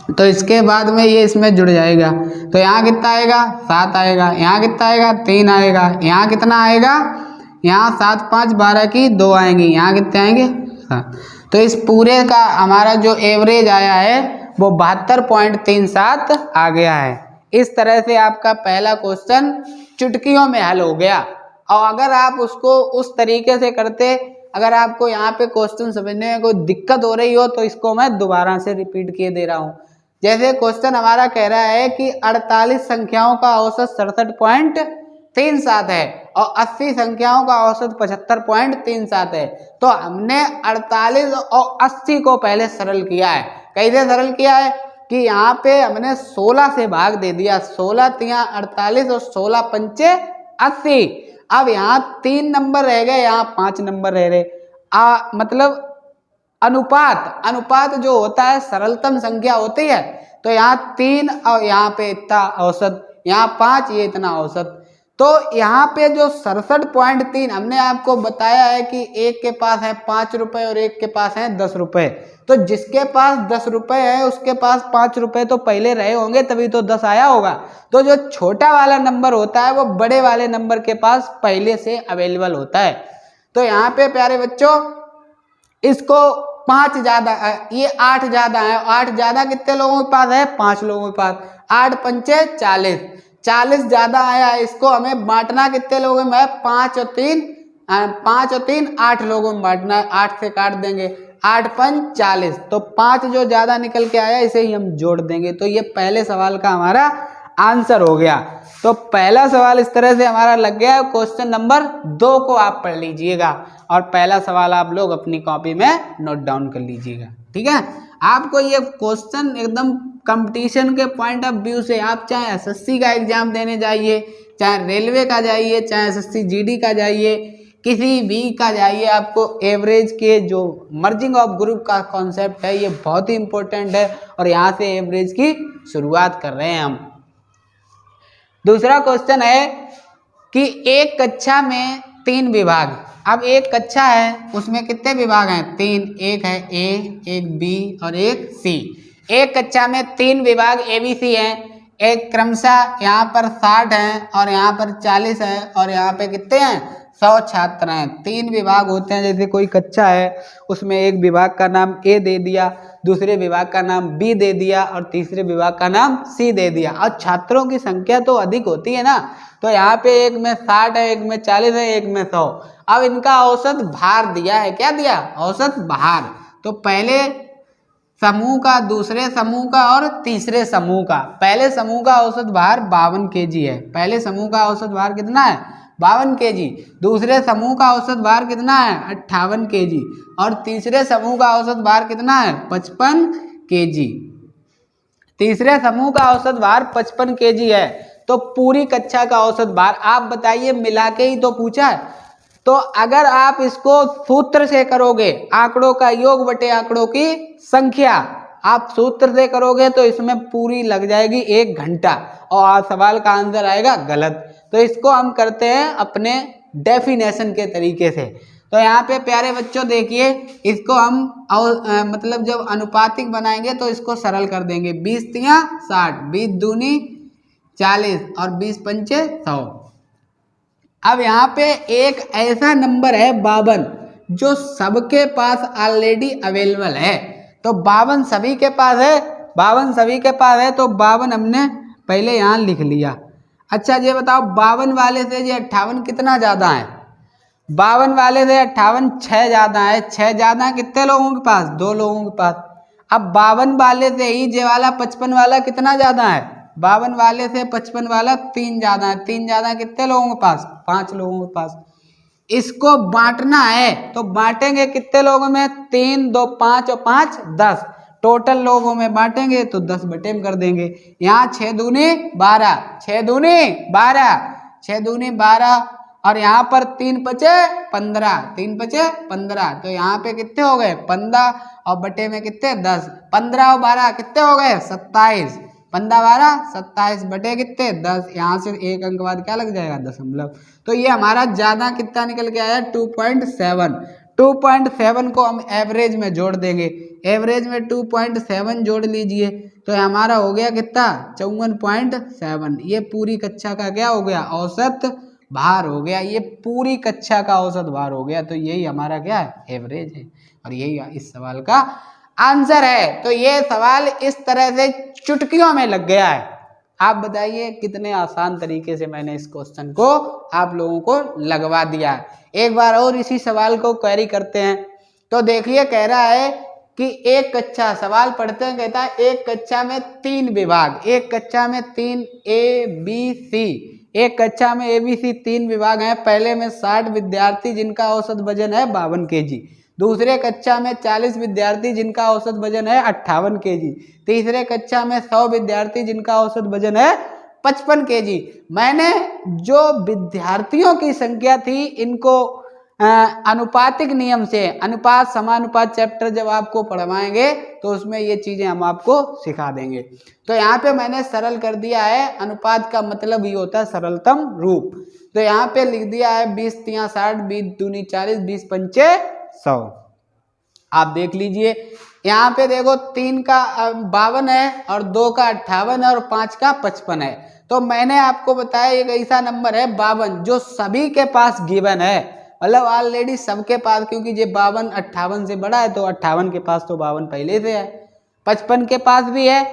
तो इसके बाद में ये इसमें जुड़ जाएगा। तो यहाँ कितना आएगा 7 आएगा, यहाँ कितना आएगा 3 आएगा, यहाँ कितना आएगा, यहाँ 7 5 12 की 2 आएंगी, यहाँ कितने आएंगे 7। तो इस पूरे का हमारा जो एवरेज आया है वो 72.37 आ गया है। इस तरह से आपका पहला क्वेश्चन चुटकियों में हल हो गया। और अगर आप उसको उस तरीके से करते, अगर आपको यहाँ पे क्वेश्चन समझने में कोई दिक्कत हो रही हो तो इसको मैं दोबारा से रिपीट किए दे रहा हूँ। जैसे क्वेश्चन हमारा कह रहा है कि 48 संख्याओं का औसत 67.37 है और 80 संख्याओं का औसत 75.37 है। तो हमने 48 और 80 को पहले सरल किया है। कैसे सरल किया है कि यहाँ पे हमने 16 से भाग दे दिया, 16 तिया 48 और 16 पंचे 80। अब यहाँ 3 नंबर रह गए, यहाँ 5 नंबर रह रहे। मतलब अनुपात जो होता है सरलतम संख्या होती है। तो यहाँ 3 और यहाँ पे इतना औसत, यहाँ 5, ये इतना औसत। तो यहाँ पे जो 67.3 हमने आपको बताया है कि एक के पास है 5 रुपए और एक के पास है 10 रुपए। तो जिसके पास 10 रुपए है उसके पास 5 रुपए तो पहले रहे होंगे, तभी तो 10 आया होगा। तो जो छोटा वाला नंबर होता है वो बड़े वाले नंबर के पास पहले से अवेलेबल होता है। तो यहाँ पे प्यारे बच्चों इसको 5 ज्यादा, ये 8 ज्यादा है। 8 ज्यादा कितने लोगों के पास है 5 लोगों के पास। 8 पंचे 40, 40 ज्यादा आया है। इसको हमें बांटना कितने लोगों में है 5 और 3 8 लोगों में बांटना है। 8 से काट देंगे, 8 पंच 40। तो 5 जो ज्यादा निकल के आया इसे ही हम जोड़ देंगे। तो ये पहले सवाल का हमारा आंसर हो गया। तो पहला सवाल इस तरह से हमारा लग गया। क्वेश्चन नंबर 2 को आप पढ़ लीजिएगा और पहला सवाल आप लोग अपनी कॉपी में नोट डाउन कर लीजिएगा। ठीक है, आपको ये क्वेश्चन एकदम कंपटीशन के पॉइंट ऑफ व्यू से, आप चाहे एसएससी का एग्जाम देने जाइए, चाहे रेलवे का जाइए, चाहे एसएससी जीडी का जाइए, किसी भी का जाइए, आपको एवरेज के जो मर्जिंग ऑफ ग्रुप का कॉन्सेप्ट है ये बहुत ही इंपॉर्टेंट है और यहाँ से एवरेज की शुरुआत कर रहे हैं हम। दूसरा क्वेश्चन है कि एक कक्षा में 3 विभाग। अब एक कक्षा है उसमें कितने विभाग हैं 3, एक है ए, एक बी और एक सी। एक कक्षा में 3 विभाग ABC हैं। एक क्रमशः यहाँ पर 60 हैं और यहाँ पर 40 है और यहाँ पे कितने हैं 100 छात्र हैं। 3 विभाग होते हैं। जैसे कोई कक्षा है उसमें एक विभाग का नाम ए दे दिया, दूसरे विभाग का नाम बी दे दिया और तीसरे विभाग का नाम सी दे दिया। और छात्रों की संख्या तो अधिक होती है ना, तो यहाँ पे एक में 60 है, एक में 40 है, एक में 100। अब इनका औसत भार दिया है, क्या दिया औसत भार। तो पहले समूह का, दूसरे समूह का और तीसरे समूह का। पहले समूह का औसत भार 52 kg है। पहले समूह का औसत भार कितना है 52 kg। दूसरे समूह का औसत भार कितना है 58 kg और तीसरे समूह का औसत भार कितना है 55 kg। तीसरे समूह का औसत भार 55 kg है। तो पूरी कक्षा का औसत भार आप बताइए, मिला के ही तो पूछा है। तो अगर आप इसको सूत्र से करोगे, आंकड़ों का योग बटे आंकड़ों की संख्या, आप सूत्र से करोगे तो इसमें पूरी लग जाएगी 1 घंटा और सवाल का आंसर आएगा गलत। तो इसको हम करते हैं अपने डेफिनेशन के तरीके से। तो यहाँ पे प्यारे बच्चों देखिए, इसको हम मतलब जब अनुपातिक बनाएंगे तो इसको सरल कर देंगे। 20 तिया 60, 20 दूनी 40 और 20 पंचे 100। अब यहाँ पे एक ऐसा नंबर है 52 जो सबके पास ऑलरेडी अवेलेबल है। तो 52 सभी के पास है, 52 सभी के पास है। तो 52 हमने पहले यहाँ लिख लिया। अच्छा ये बताओ 52 वाले से ये 58 कितना ज़्यादा है। 52 वाले से 58 6 ज़्यादा है। 6 ज़्यादा कितने लोगों के पास 2 लोगों के पास। अब 52 वाले से ही ये वाला 55 वाला कितना ज्यादा है, 52 वाले से 55 वाला 3 ज्यादा है, 3 ज्यादा कितने लोगों के पास, 5 लोगों के पास। इसको बांटना है तो बांटेंगे कितने लोगों में, 3 2 5 और 5 10, टोटल लोगों में बांटेंगे तो 10 बटे में कर देंगे। यहाँ 6 दूनी 12, 6 दूनी 12, 6 दूनी 12 और यहाँ पर 3 पचे 15, 3 पचे 15, तो यहाँ पे कितने हो गए 15 और बटे में कितने 10, 15 और 12 कितने हो गए 27, 15 12 27 बटे कितने 10, यहाँ से एक अंक बाद क्या लग जाएगा दशमलव। तो ये हमारा ज्यादा कितना निकल के आया 2.7, 2.7 को हम एवरेज में जोड़ देंगे, एवरेज में 2.7 जोड़ लीजिए तो हमारा हो गया कितना 54.7। ये पूरी कक्षा का क्या हो गया औसत भार हो गया, ये पूरी कक्षा का औसत भार हो गया। तो यही हमारा क्या है एवरेज है और यही इस सवाल का आंसर है। तो ये सवाल इस तरह से चुटकियों में लग गया है। आप बताइए कितने आसान तरीके से मैंने इस क्वेश्चन को आप लोगों को लगवा दिया है। एक बार और इसी सवाल को क्वेरी करते हैं। तो देखिए कह रहा है कि एक कक्षा, सवाल पढ़ते हैं, कहता है एक कक्षा में 3 विभाग, एक कक्षा में 3 ABC, एक कक्षा में ABC 3 विभाग हैं। पहले में 60 विद्यार्थी जिनका औसत वजन है 52 kg, दूसरे कक्षा में 40 विद्यार्थी जिनका औसत वजन है 58 kg, तीसरे कक्षा में 100 विद्यार्थी जिनका औसत वजन है 55 kg। मैंने जो विद्यार्थियों की संख्या थी इनको अनुपातिक नियम से, अनुपात समानुपात चैप्टर जब आपको पढ़वाएंगे तो उसमें ये चीजें हम आपको सिखा देंगे। तो यहाँ पे मैंने सरल कर दिया है, अनुपात का मतलब ही होता है सरलतम रूप। तो यहाँ पे लिख दिया है 20 3 60, 20 दूनी 40, 20 पंचे 100। आप देख लीजिए यहाँ पे देखो 3 का 52 है और 2 का 58 है और 5 का 55 है। तो मैंने आपको बताया एक ऐसा नंबर है 52 जो सभी के पास गिवन है, मतलब ऑलरेडी सबके पास, क्योंकि ये 52 58 से बड़ा है तो 58 के पास तो 52 पहले से है, 55 के पास भी है।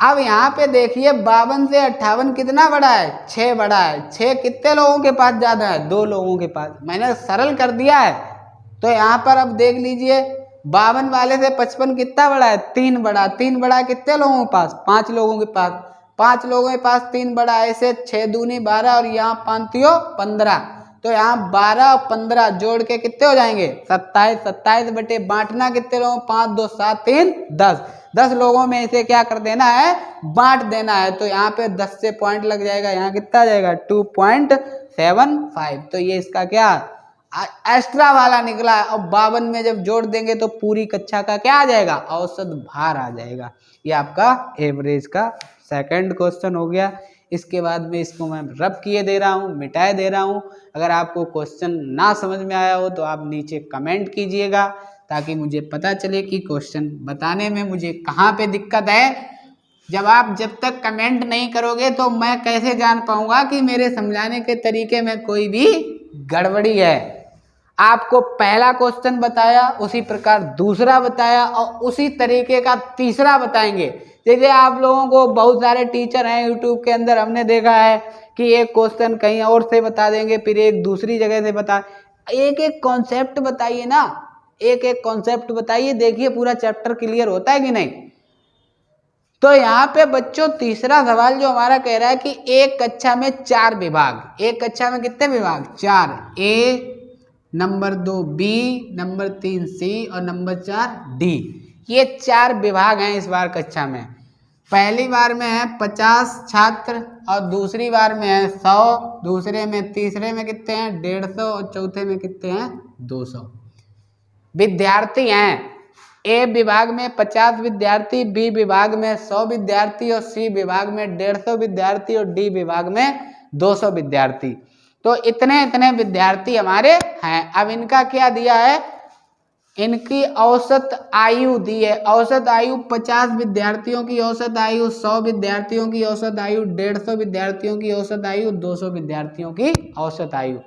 अब यहाँ पे देखिए 52 से 58 कितना बड़ा है, 6 बड़ा है। 6 कितने लोगों के पास ज्यादा है, 2 लोगों के पास। मैंने सरल कर दिया है। तो यहाँ पर अब देख लीजिए 52 वाले से 55 कितना बड़ा है, 3 बड़ा। 3 बड़ा कितने लोगों के पास, 5 लोगों के पास। 5 लोगों के पास 3 बड़ा, ऐसे 6 दूनी 12 और यहाँ 5 तियो 15। तो यहाँ 12 और 15 जोड़ के कितने हो जाएंगे 27, 27 बटे बांटना कितने लोगों, 5 2 7 3 10, 10 लोगों में इसे क्या कर देना है, बांट देना है। तो यहाँ पे 10 से पॉइंट लग जाएगा, यहाँ कितना आ जाएगा 2.75। तो ये इसका क्या एक्स्ट्रा वाला निकला है। और 52 में जब जोड़ देंगे तो पूरी कक्षा का क्या आ जाएगा, औसत भार आ जाएगा। ये आपका एवरेज का सेकंड क्वेश्चन हो गया। इसके बाद में इसको मैं रब किए दे रहा हूँ, मिटाए दे रहा हूँ। अगर आपको क्वेश्चन ना समझ में आया हो तो आप नीचे कमेंट कीजिएगा ताकि मुझे पता चले कि क्वेश्चन बताने में मुझे कहाँ पे दिक्कत है। जब तक कमेंट नहीं करोगे तो मैं कैसे जान पाऊंगा कि मेरे समझाने के तरीके में कोई भी गड़बड़ी है। आपको पहला क्वेश्चन बताया उसी प्रकार दूसरा बताया और उसी तरीके का तीसरा बताएंगे। जैसे आप लोगों को बहुत सारे टीचर हैं यूट्यूब के अंदर, हमने देखा है कि एक क्वेश्चन कहीं और से बता देंगे, फिर एक दूसरी जगह से बता, एक एक कॉन्सेप्ट बताइए ना, एक एक कॉन्सेप्ट बताइए, देखिए पूरा चैप्टर क्लियर होता है कि नहीं। तो यहाँ पे बच्चों तीसरा सवाल जो हमारा कह रहा है कि एक कक्षा में 4 विभाग, एक कक्षा में कितने विभाग 4, ए, नंबर 2 बी, नंबर 3 सी और नंबर 4 डी, ये 4 विभाग हैं इस बार कक्षा में। पहली बार में है 50 छात्र और दूसरी बार में है 100, दूसरे में तीसरे में कितने हैं 150 और चौथे में कितने हैं 200 विद्यार्थी हैं। ए विभाग में 50 विद्यार्थी, बी विभाग में 100 विद्यार्थी और सी विभाग में 150 विद्यार्थी और डी विभाग में 200 विद्यार्थी। तो इतने इतने विद्यार्थी हमारे हैं। अब इनका क्या दिया है, इनकी औसत आयु दी है। औसत आयु 50 विद्यार्थियों की औसत आयु, 100 विद्यार्थियों की औसत आयु, 150 विद्यार्थियों की औसत आयु, 200 विद्यार्थियों की औसत आयु।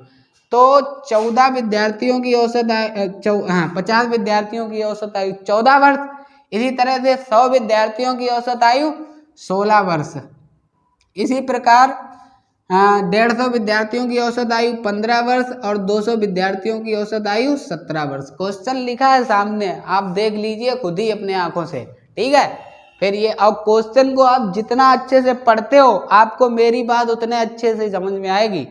तो 14 विद्यार्थियों की औसत आयु, 50 विद्यार्थियों की औसत आयु 14 वर्ष। इसी तरह से 100 विद्यार्थियों की औसत आयु 16 वर्ष। इसी प्रकार 150 विद्यार्थियों की औसत आयु 15 वर्ष और 200 विद्यार्थियों की औसत आयु 17 वर्ष। क्वेश्चन लिखा है सामने, आप देख लीजिए खुद ही अपने आंखों से, ठीक है। फिर ये अब क्वेश्चन को आप जितना अच्छे से पढ़ते हो आपको मेरी बात उतने अच्छे से समझ में आएगी।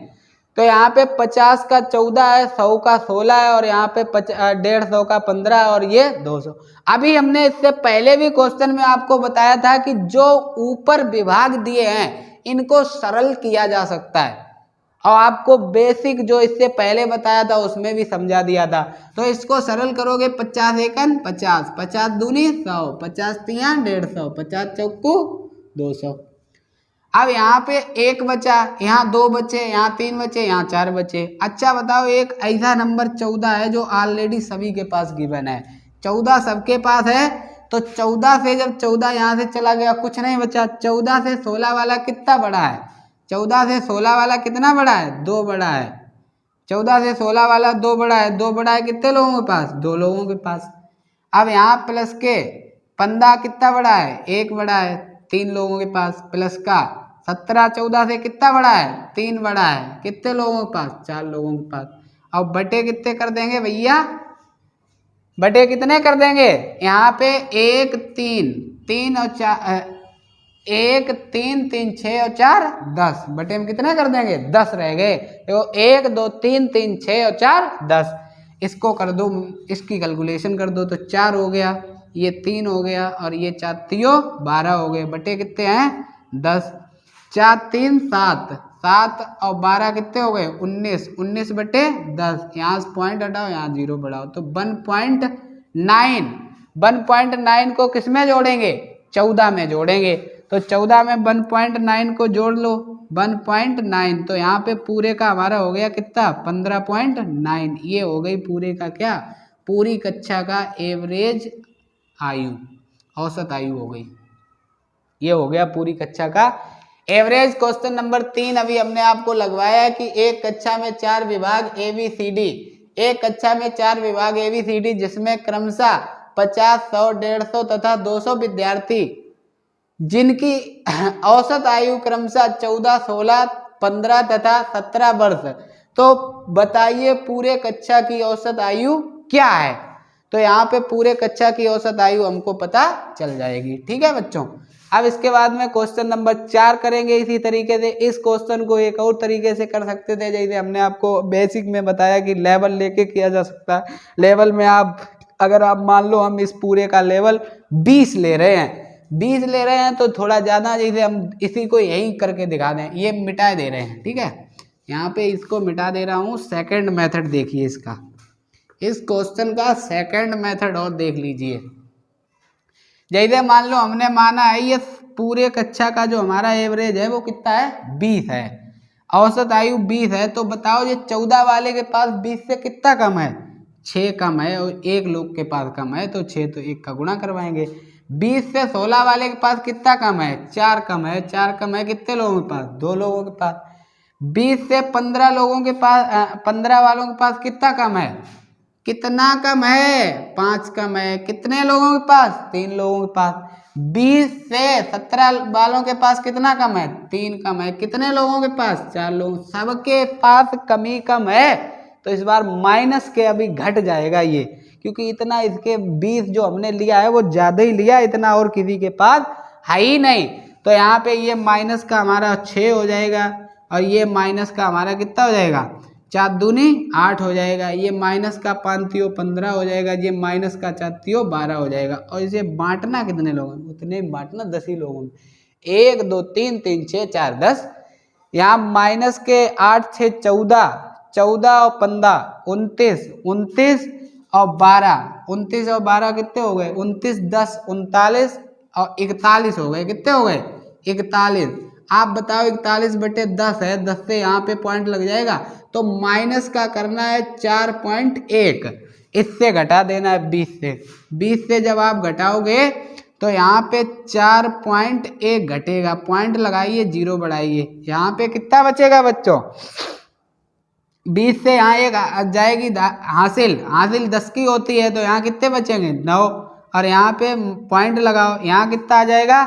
तो यहाँ पे 50 का 14 है, 100 का 16 है और यहाँ पे 150 का 15 है और ये 200। अभी हमने इससे पहले भी क्वेश्चन में आपको बताया था कि जो ऊपर विभाग दिए हैं इनको सरल किया जा सकता है, और आपको बेसिक जो इससे पहले बताया था उसमें भी समझा दिया था। तो इसको सरल करोगे 50 एकन 50, 50 दूनी 100, 50 तिया 150, 50 चौकू 200। अब यहाँ पे एक बचा, यहाँ 2 बचे, यहाँ 3 बचे, यहाँ 4 बचे। अच्छा बताओ, एक ऐसा नंबर 14 है जो ऑलरेडी सभी के पास गिवन है। 14 सबके पास है, तो 14 से जब 14 यहाँ से चला गया कुछ नहीं बचा। 14 से 16 वाला कितना बड़ा है? 14 से 16 वाला कितना बड़ा है? 2 बड़ा है। 14 से 16 वाला 2 बड़ा है। 2 बड़ा है कितने लोगों के पास? 2 लोगों के पास। अब यहाँ प्लस के 15 कितना बड़ा है? 1 बड़ा है, 3 लोगों के पास। प्लस का 17 14 से कितना बड़ा है? 3 बड़ा है, कितने लोगों के पास? 4 लोगों के पास। अब बटे कितने कर देंगे भैया? बटे कितने कर देंगे? यहाँ पे 1 3 3 और 4 1 3 3 6 और 4 10, बटे में कितने कर देंगे? 10 रह गए। देखो 1 2 3 3 6 और 4 10। इसको कर दो, इसकी कैलकुलेशन कर दो तो 4 हो गया, ये 3 हो गया और ये 4 3 12 हो गए। बटे कितने हैं? 10। 4 3 7, 7 और 12 कितने हो गए? 19, 19 बटे 10। यहाँ से पॉइंट हटाओ, यहाँ 0 बढ़ाओ, तो 1.9। 1.9 को किस में जोड़ेंगे? 14 में जोड़ेंगे। तो 14 में 1.9 को जोड़ लो, 1.9। तो यहाँ पे पूरे का हमारा हो गया कितना? 15.9। ये हो गई पूरे का क्या? पूरी कक्षा का एवरेज आयु, औसत आयु हो गई। ये हो गया पूरी कक्षा का एवरेज। क्वेश्चन नंबर 3 अभी हमने आपको लगवाया है कि एक कक्षा में 4 विभाग ABCD, एक कक्षा में 4 विभाग ABCD जिसमें क्रमशः 50, 100, 150 तथा 200 विद्यार्थी जिनकी औसत आयु क्रमशः 14, 16, 15 तथा 17 वर्ष। तो बताइए पूरे कक्षा की औसत आयु क्या है? तो यहाँ पे पूरे कक्षा की औसत आयु हमको पता चल जाएगी। ठीक है बच्चों। अब इसके बाद में क्वेश्चन नंबर 4 करेंगे इसी तरीके से। इस क्वेश्चन को एक और तरीके से कर सकते थे, जैसे हमने आपको बेसिक में बताया कि लेवल लेके किया जा सकता है। लेवल में आप अगर आप मान लो हम इस पूरे का लेवल 20 ले रहे हैं, 20 ले रहे हैं तो थोड़ा ज़्यादा, जैसे हम इसी को यही करके दिखा दें, ये मिटा दे रहे हैं। ठीक है, यहाँ पे इसको मिटा दे रहा हूँ। सेकंड मेथड देखिए इसका, इस क्वेश्चन का सेकंड मेथड और देख लीजिए। जैसे मान लो हमने माना है ये पूरे कक्षा का जो हमारा एवरेज है वो कितना है? 20 है, औसत आयु 20 है। तो बताओ ये 14 वाले के पास 20 से कितना कम है? 6 कम है, और एक लोग के पास कम है तो 6 तो 1 का गुणा करवाएंगे। 20 से 16 वाले के पास कितना कम है? 4 कम है, 4 कम है कितने लोगों के पास? 2 लोगों के पास। 20 से 15 लोगों के पास 15 वालों के पास कितना कम है? कितना कम है? 5 कम है। कितने लोगों के पास? 3 लोगों के पास। 20 से 17 वालों के पास कितना कम है? 3 कम है। कितने लोगों के पास? 4 लोग। सबके पास कमी कम है, तो इस बार माइनस के अभी घट जाएगा ये, क्योंकि इतना इसके 20 जो हमने लिया है वो ज़्यादा ही लिया, इतना और किसी के पास है ही नहीं। तो यहाँ पे ये माइनस का हमारा 6 हो जाएगा, और ये माइनस का हमारा कितना हो जाएगा? 4 दूनी 8 हो जाएगा। ये माइनस का 5 तियो 15 हो जाएगा, ये माइनस का 4 तियो 12 हो जाएगा। और इसे बांटना कितने लोगों में? उतने बांटना 10 ही लोगों में। 1 2 3 3 6 4 10। यहाँ माइनस के 8 6 14, 14 और 15 29, 29 और 12, 29 और 12 कितने हो गए? 29 10 39 और 41 हो गए। कितने हो गए? 41। आप बताओ 41 बटे 10 है, 10 से यहाँ पे पॉइंट लग जाएगा, तो माइनस का करना है 4.1, इससे घटा देना है 20 से। 20 से जब आप घटाओगे तो यहाँ पे 4.1 घटेगा। पॉइंट लगाइए, 0 बढ़ाइए, यहाँ पे कितना बचेगा बच्चों? 20 से यहाँ एक जाएगी हासिल, हासिल 10 की होती है, तो यहाँ कितने बचेंगे? 9। और यहाँ पे पॉइंट लगाओ, यहाँ कितना आ जाएगा?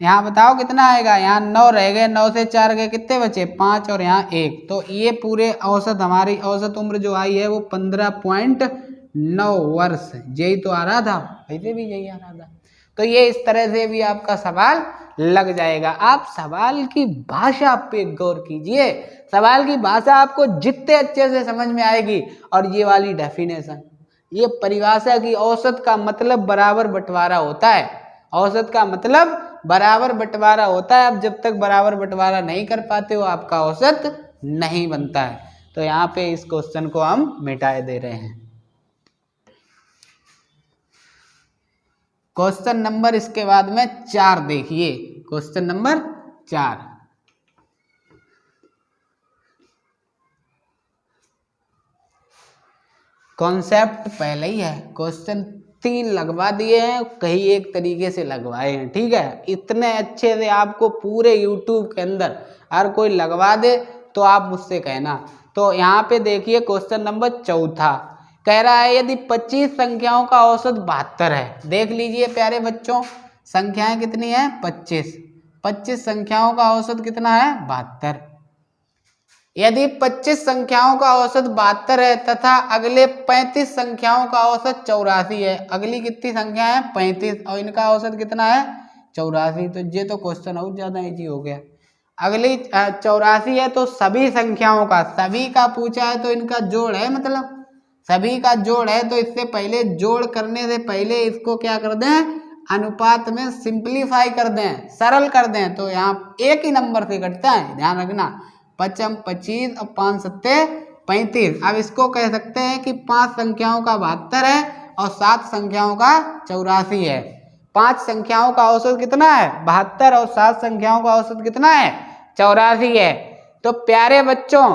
यहाँ बताओ कितना आएगा, यहाँ 9 रह गए, 9 से 4 गए, कितने बचे 5 और यहाँ 1। तो ये पूरे औसत हमारी औसत उम्र जो आई है वो 15.9 वर्ष, यही तो आ रहा था, ऐसे भी यही आ रहा था। तो ये इस तरह से भी आपका सवाल लग जाएगा। आप सवाल की भाषा पे गौर कीजिए, सवाल की भाषा आपको जितने अच्छे से समझ में आएगी, और ये वाली डेफिनेशन, ये परिभाषा की औसत का मतलब बराबर बंटवारा होता है, औसत का मतलब बराबर बंटवारा होता है। अब जब तक बराबर बंटवारा नहीं कर पाते हो आपका औसत नहीं बनता है। तो यहाँ पे इस क्वेश्चन को हम मिटाए दे रहे हैं। क्वेश्चन नंबर इसके बाद में 4 देखिए, क्वेश्चन नंबर 4। कॉन्सेप्ट पहले ही है, क्वेश्चन 3 लगवा दिए हैं, कहीं एक तरीके से लगवाए हैं, ठीक है। इतने अच्छे से आपको पूरे यूट्यूब के अंदर हर कोई लगवा दे तो आप मुझसे कहना। तो यहाँ पे देखिए क्वेश्चन नंबर 4 कह रहा है यदि 25 संख्याओं का औसत 72 है। देख लीजिए प्यारे बच्चों, संख्याएं कितनी है 25 संख्याओं का औसत कितना है 72। यदि 25 संख्याओं का औसत 72 है तथा अगले 35 संख्याओं का औसत 84 है। अगली कितनी संख्या है 35 और इनका औसत कितना है 84। तो ये तो क्वेश्चन और ज्यादा इजी हो गया। अगली 84 है तो सभी संख्याओं का, सभी का पूछा है तो इनका जोड़ है, मतलब सभी का जोड़ है। तो इससे पहले जोड़ करने से पहले इसको क्या कर दें, अनुपात में सिंप्लीफाई कर दें, सरल कर दें। तो यहाँ एक ही नंबर से कटता है, ध्यान रखना। 5 25 और 5 सत्ते 35। अब इसको कह सकते हैं कि 5 संख्याओं का 72 है और 7 संख्याओं का 84 है। 5 संख्याओं का औसत कितना है 72 और 7 संख्याओं का औसत कितना है 84 है। तो प्यारे बच्चों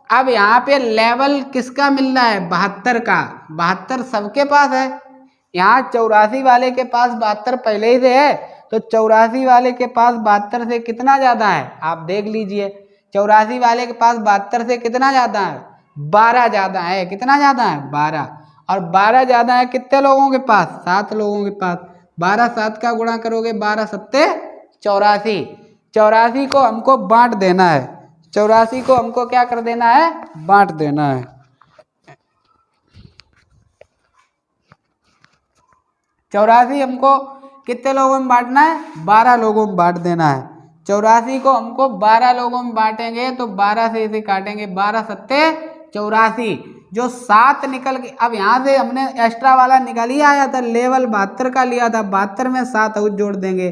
अब यहाँ पे लेवल किसका मिल रहा है 72 का। 72 सबके पास है, यहाँ 84 वाले के पास 72 पहले ही से है, तो 84 वाले के पास 72 से कितना ज्यादा है आप देख लीजिए। 84 वाले के पास 72 से कितना ज्यादा है 12 ज्यादा है। कितना ज्यादा है 12, और 12 ज्यादा है कितने लोगों के पास 7 लोगों के पास। 12 7 का गुणा करोगे 12 सत्ते 84। 84 को हमको बांट देना है, 84 को हमको क्या कर देना है बांट देना है। 84 हमको कितने लोगों में बांटना है 12 लोगों में बांट देना है। 84 को हमको 12 लोगों में बांटेंगे तो 12 से इसे काटेंगे, 12 सत्ते 84, जो 7 निकल के। अब यहाँ से हमने एक्स्ट्रा वाला निकाल ही आया था, लेवल 72 का लिया था, 72 में 7 और जोड़ देंगे।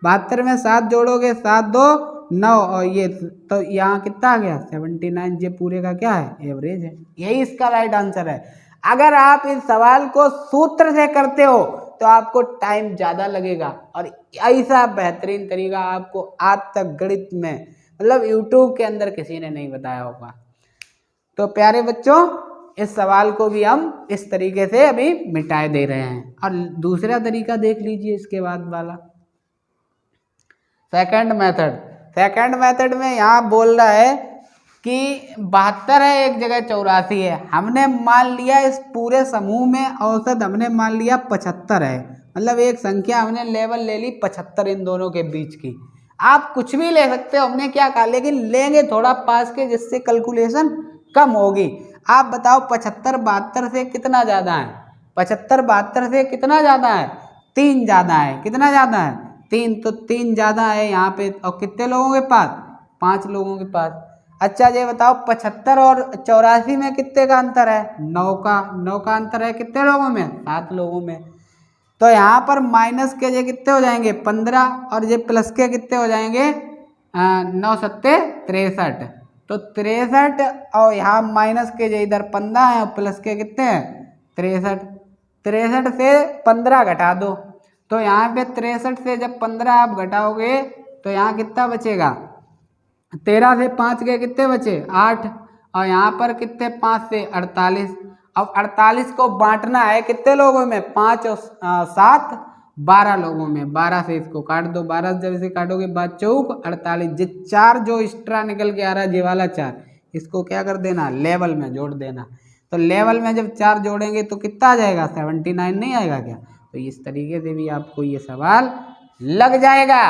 72 में 7 जोड़ोगे 7 2 9 और ये तो यहाँ कितना आ गया 79। ये पूरे का क्या है एवरेज है, यही इसका राइट आंसर है। अगर आप इस सवाल को सूत्र से करते हो तो आपको टाइम ज़्यादा लगेगा, और ऐसा बेहतरीन तरीका आपको आज तक गणित में मतलब यूट्यूब के अंदर किसी ने नहीं बताया होगा। तो प्यारे बच्चों इस सवाल को भी हम इस तरीके से अभी मिटाए दे रहे हैं। और दूसरा तरीका देख लीजिए इसके बाद वाला, सेकंड मेथड। सेकंड मेथड में यहाँ बोल रहा है कि 72 है एक जगह 84 है। हमने मान लिया इस पूरे समूह में औसत हमने मान लिया 75 है, मतलब एक संख्या हमने लेवल ले ली 75 इन दोनों के बीच की। आप कुछ भी ले सकते हो, हमने क्या कहा, लेकिन लेंगे थोड़ा पास के जिससे कैलकुलेशन कम होगी। आप बताओ 75 72 से कितना ज़्यादा है 75 72 से कितना ज़्यादा है 3 ज़्यादा है। कितना ज़्यादा है 3, तो 3 ज़्यादा है यहाँ पे। और कितने लोगों के पास 5 लोगों के पास। अच्छा ये बताओ 75 और 84 में कितने का अंतर है 9 का अंतर है। कितने लोगों में 7 लोगों में। तो यहाँ पर माइनस के ये कितने हो जाएंगे 15 और ये प्लस के कितने हो जाएंगे 9 सत्ते 63। तो 63 और यहाँ माइनस के ये इधर 15 है और प्लस के कितने हैं 63। 63 से 15 घटा दो, तो यहाँ पे 63 से जब 15 आप घटाओगे तो यहाँ कितना बचेगा 13 से 5 के कितने बचे 8, और यहाँ पर कितने 5 से 48। अब 48 को बांटना है कितने लोगों में 5 और 7 12 लोगों में। 12 से इसको काट दो, 12 जब इसे काटोगे 5 चौक 48। जे 4 जो एक्स्ट्रा निकल के आ रहा है ये वाला 4, इसको क्या कर देना लेवल में जोड़ देना। तो लेवल में जब 4 जोड़ेंगे तो कितना आ जाएगा 79 नहीं आएगा क्या। तो इस तरीके से भी आपको ये सवाल लग जाएगा।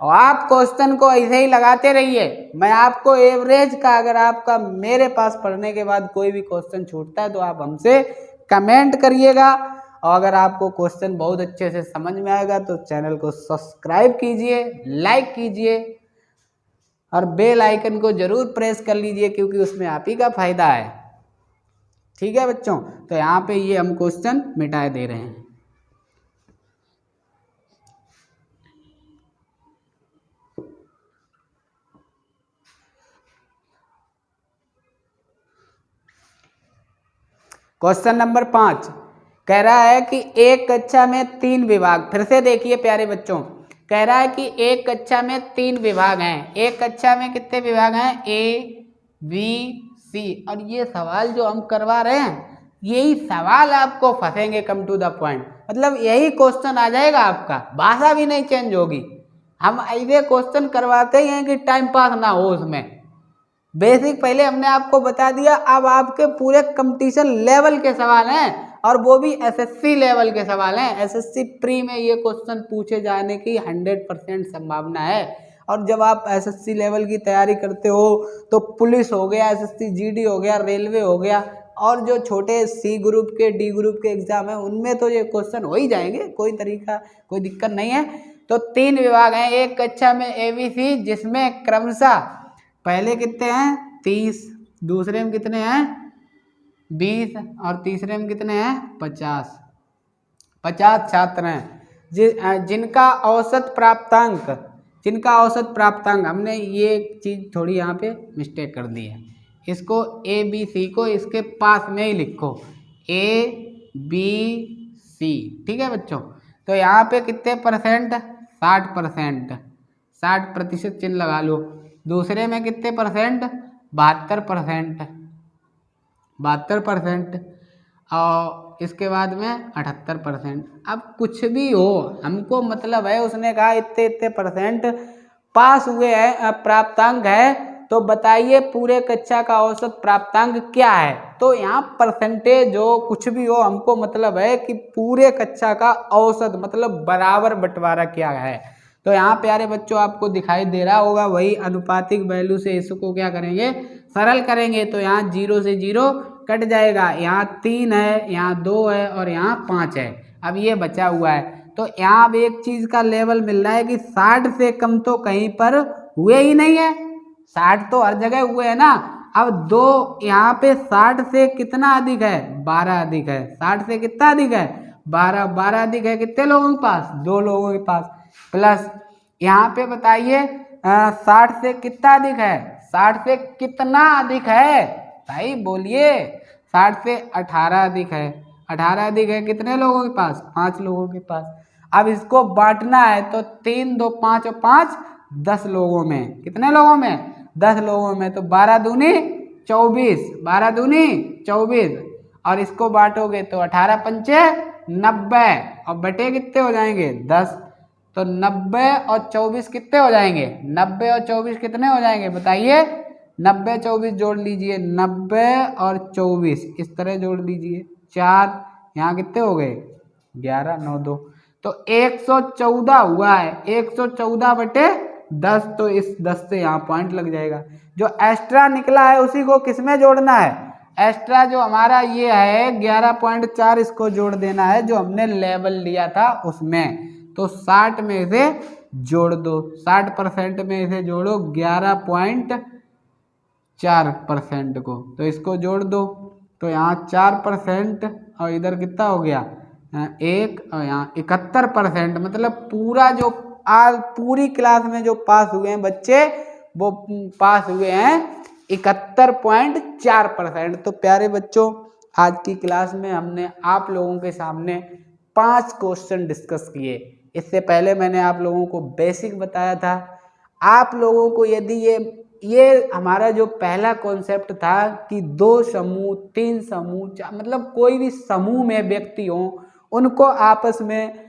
और आप क्वेश्चन को ऐसे ही लगाते रहिए। मैं आपको एवरेज का, अगर आपका मेरे पास पढ़ने के बाद कोई भी क्वेश्चन छूटता है तो आप हमसे कमेंट करिएगा। और अगर आपको क्वेश्चन बहुत अच्छे से समझ में आएगा तो चैनल को सब्सक्राइब कीजिए, लाइक कीजिए और बेल आइकन को जरूर प्रेस कर लीजिए, क्योंकि उसमें आप ही का फायदा है। ठीक है बच्चों, तो यहाँ पे ये हम क्वेश्चन मिटाए दे रहे हैं। क्वेश्चन नंबर 5 कह रहा है कि एक कक्षा में 3 विभाग, फिर से देखिए प्यारे बच्चों, कह रहा है कि एक कक्षा में 3 विभाग हैं। एक कक्षा में कितने विभाग हैं? ए, बी, सी। और ये सवाल जो हम करवा रहे हैं, यही सवाल आपको फंसेंगे, कम टू द पॉइंट, मतलब यही क्वेश्चन आ जाएगा आपका, भाषा भी नहीं चेंज होगी। हम ऐसे क्वेश्चन करवाते ही हैं कि टाइम पास ना हो उसमें। बेसिक पहले हमने आपको बता दिया, अब आपके पूरे कंपटीशन लेवल के सवाल हैं, और वो भी एसएससी लेवल के सवाल हैं। एसएससी प्री में ये क्वेश्चन पूछे जाने की 100% संभावना है। और जब आप एसएससी लेवल की तैयारी करते हो तो पुलिस हो गया, एसएससी जीडी हो गया, रेलवे हो गया, और जो छोटे सी ग्रुप के, डी ग्रुप के एग्जाम है उनमें तो ये क्वेश्चन हो ही जाएंगे, कोई दिक्कत नहीं है। तो 3 विभाग हैं एक कक्षा में एबीसी, जिसमें क्रमशः पहले कितने हैं? 30, दूसरे में कितने हैं? 20, और तीसरे में कितने हैं? 50 छात्र हैं जिनका औसत प्राप्तांक हमने ये चीज़ थोड़ी यहाँ पे मिस्टेक कर दी है। इसको ए बी सी को इसके पास में ही लिखो, ए बी सी। ठीक है बच्चों, तो यहाँ पे कितने परसेंट? 60%, 60% चिन्ह लगा लो। दूसरे में कितने परसेंट? 72%, और इसके बाद में 78%। अब कुछ भी हो, हमको मतलब है, उसने कहा इतने परसेंट पास हुए हैं, प्राप्तांक है, तो बताइए पूरे कक्षा का औसत प्राप्तांक क्या है। तो यहाँ परसेंटेज हो, कुछ भी हो, हमको मतलब है कि पूरे कक्षा का औसत, मतलब बराबर बंटवारा क्या है। तो यहाँ प्यारे बच्चों आपको दिखाई दे रहा होगा, वही अनुपातिक वैल्यू से इसको क्या करेंगे? सरल करेंगे। तो यहाँ 0 से 0 कट जाएगा, यहाँ 3 है, यहाँ 2 है, और यहाँ 5 है। अब ये बचा हुआ है। तो यहाँ अब एक चीज़ का लेवल मिल रहा है कि 60 से कम तो कहीं पर हुए ही नहीं है, 60 तो हर जगह हुए हैं ना। अब 2 यहाँ पे 60 से कितना अधिक है? 12 अधिक है। 60 से कितना अधिक है? 12 अधिक है कितने लोगों के पास? 2 लोगों के पास। प्लस यहाँ पे बताइए 60 से कितना अधिक है? 60 से कितना अधिक है भाई, बोलिए। 60 से 18 अधिक है। 18 अधिक है कितने लोगों के पास? 5 लोगों के पास। अब इसको बांटना है तो 3, 2, 5 और 5 10 लोगों में। कितने लोगों में? 10 लोगों में। तो 12 दूनी 24, 12 दूनी 24, और इसको बांटोगे तो 18 पंचे 90, और बटे कितने हो जाएंगे? 10। तो 90 और 24 कितने हो जाएंगे? 90 और 24 कितने हो जाएंगे बताइए? 90 24 जोड़ लीजिए, 90 और 24 इस तरह जोड़ लीजिए, 4 यहाँ कितने हो गए? 11, 9, 2, तो 114 हुआ है। 114 बटे 10, तो इस 10 से यहाँ पॉइंट लग जाएगा। जो एक्स्ट्रा निकला है उसी को किस में जोड़ना है? एक्स्ट्रा जो हमारा ये है 11.4, इसको जोड़ देना है जो हमने लेवल लिया था उसमें। तो 60 में से जोड़ दो, 60% में इसे जोड़ो 11.4% को, तो इसको जोड़ दो। तो यहाँ 4% और इधर कितना हो गया? 1, और यहाँ 71%। मतलब पूरा जो पूरी क्लास में जो पास हुए हैं बच्चे, वो पास हुए हैं 71.4%। तो प्यारे बच्चों, आज की क्लास में हमने आप लोगों के सामने 5 क्वेश्चन डिस्कस किए। इससे पहले मैंने आप लोगों को बेसिक बताया था। आप लोगों को यदि ये हमारा जो पहला कॉन्सेप्ट था कि 2 समूह, 3 समूह, मतलब कोई भी समूह में व्यक्ति हो, उनको आपस में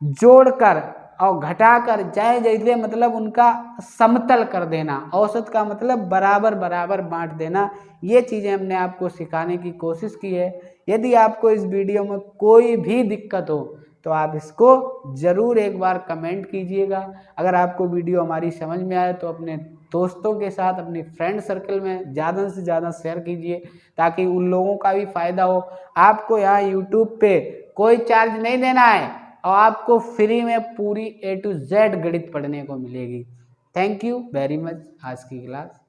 जोड़कर और घटाकर चाहे जैसे मतलब उनका समतल कर देना, औसत का मतलब बराबर बराबर बांट देना, ये चीज़ें हमने आपको सिखाने की कोशिश की है। यदि आपको इस वीडियो में कोई भी दिक्कत हो तो आप इसको ज़रूर एक बार कमेंट कीजिएगा। अगर आपको वीडियो हमारी समझ में आए तो अपने दोस्तों के साथ, अपने फ्रेंड सर्कल में ज़्यादा से ज़्यादा शेयर कीजिए ताकि उन लोगों का भी फ़ायदा हो। आपको यहाँ यूट्यूब पे कोई चार्ज नहीं देना है और आपको फ्री में पूरी A to Z गणित पढ़ने को मिलेगी। Thank you very much. आज की क्लास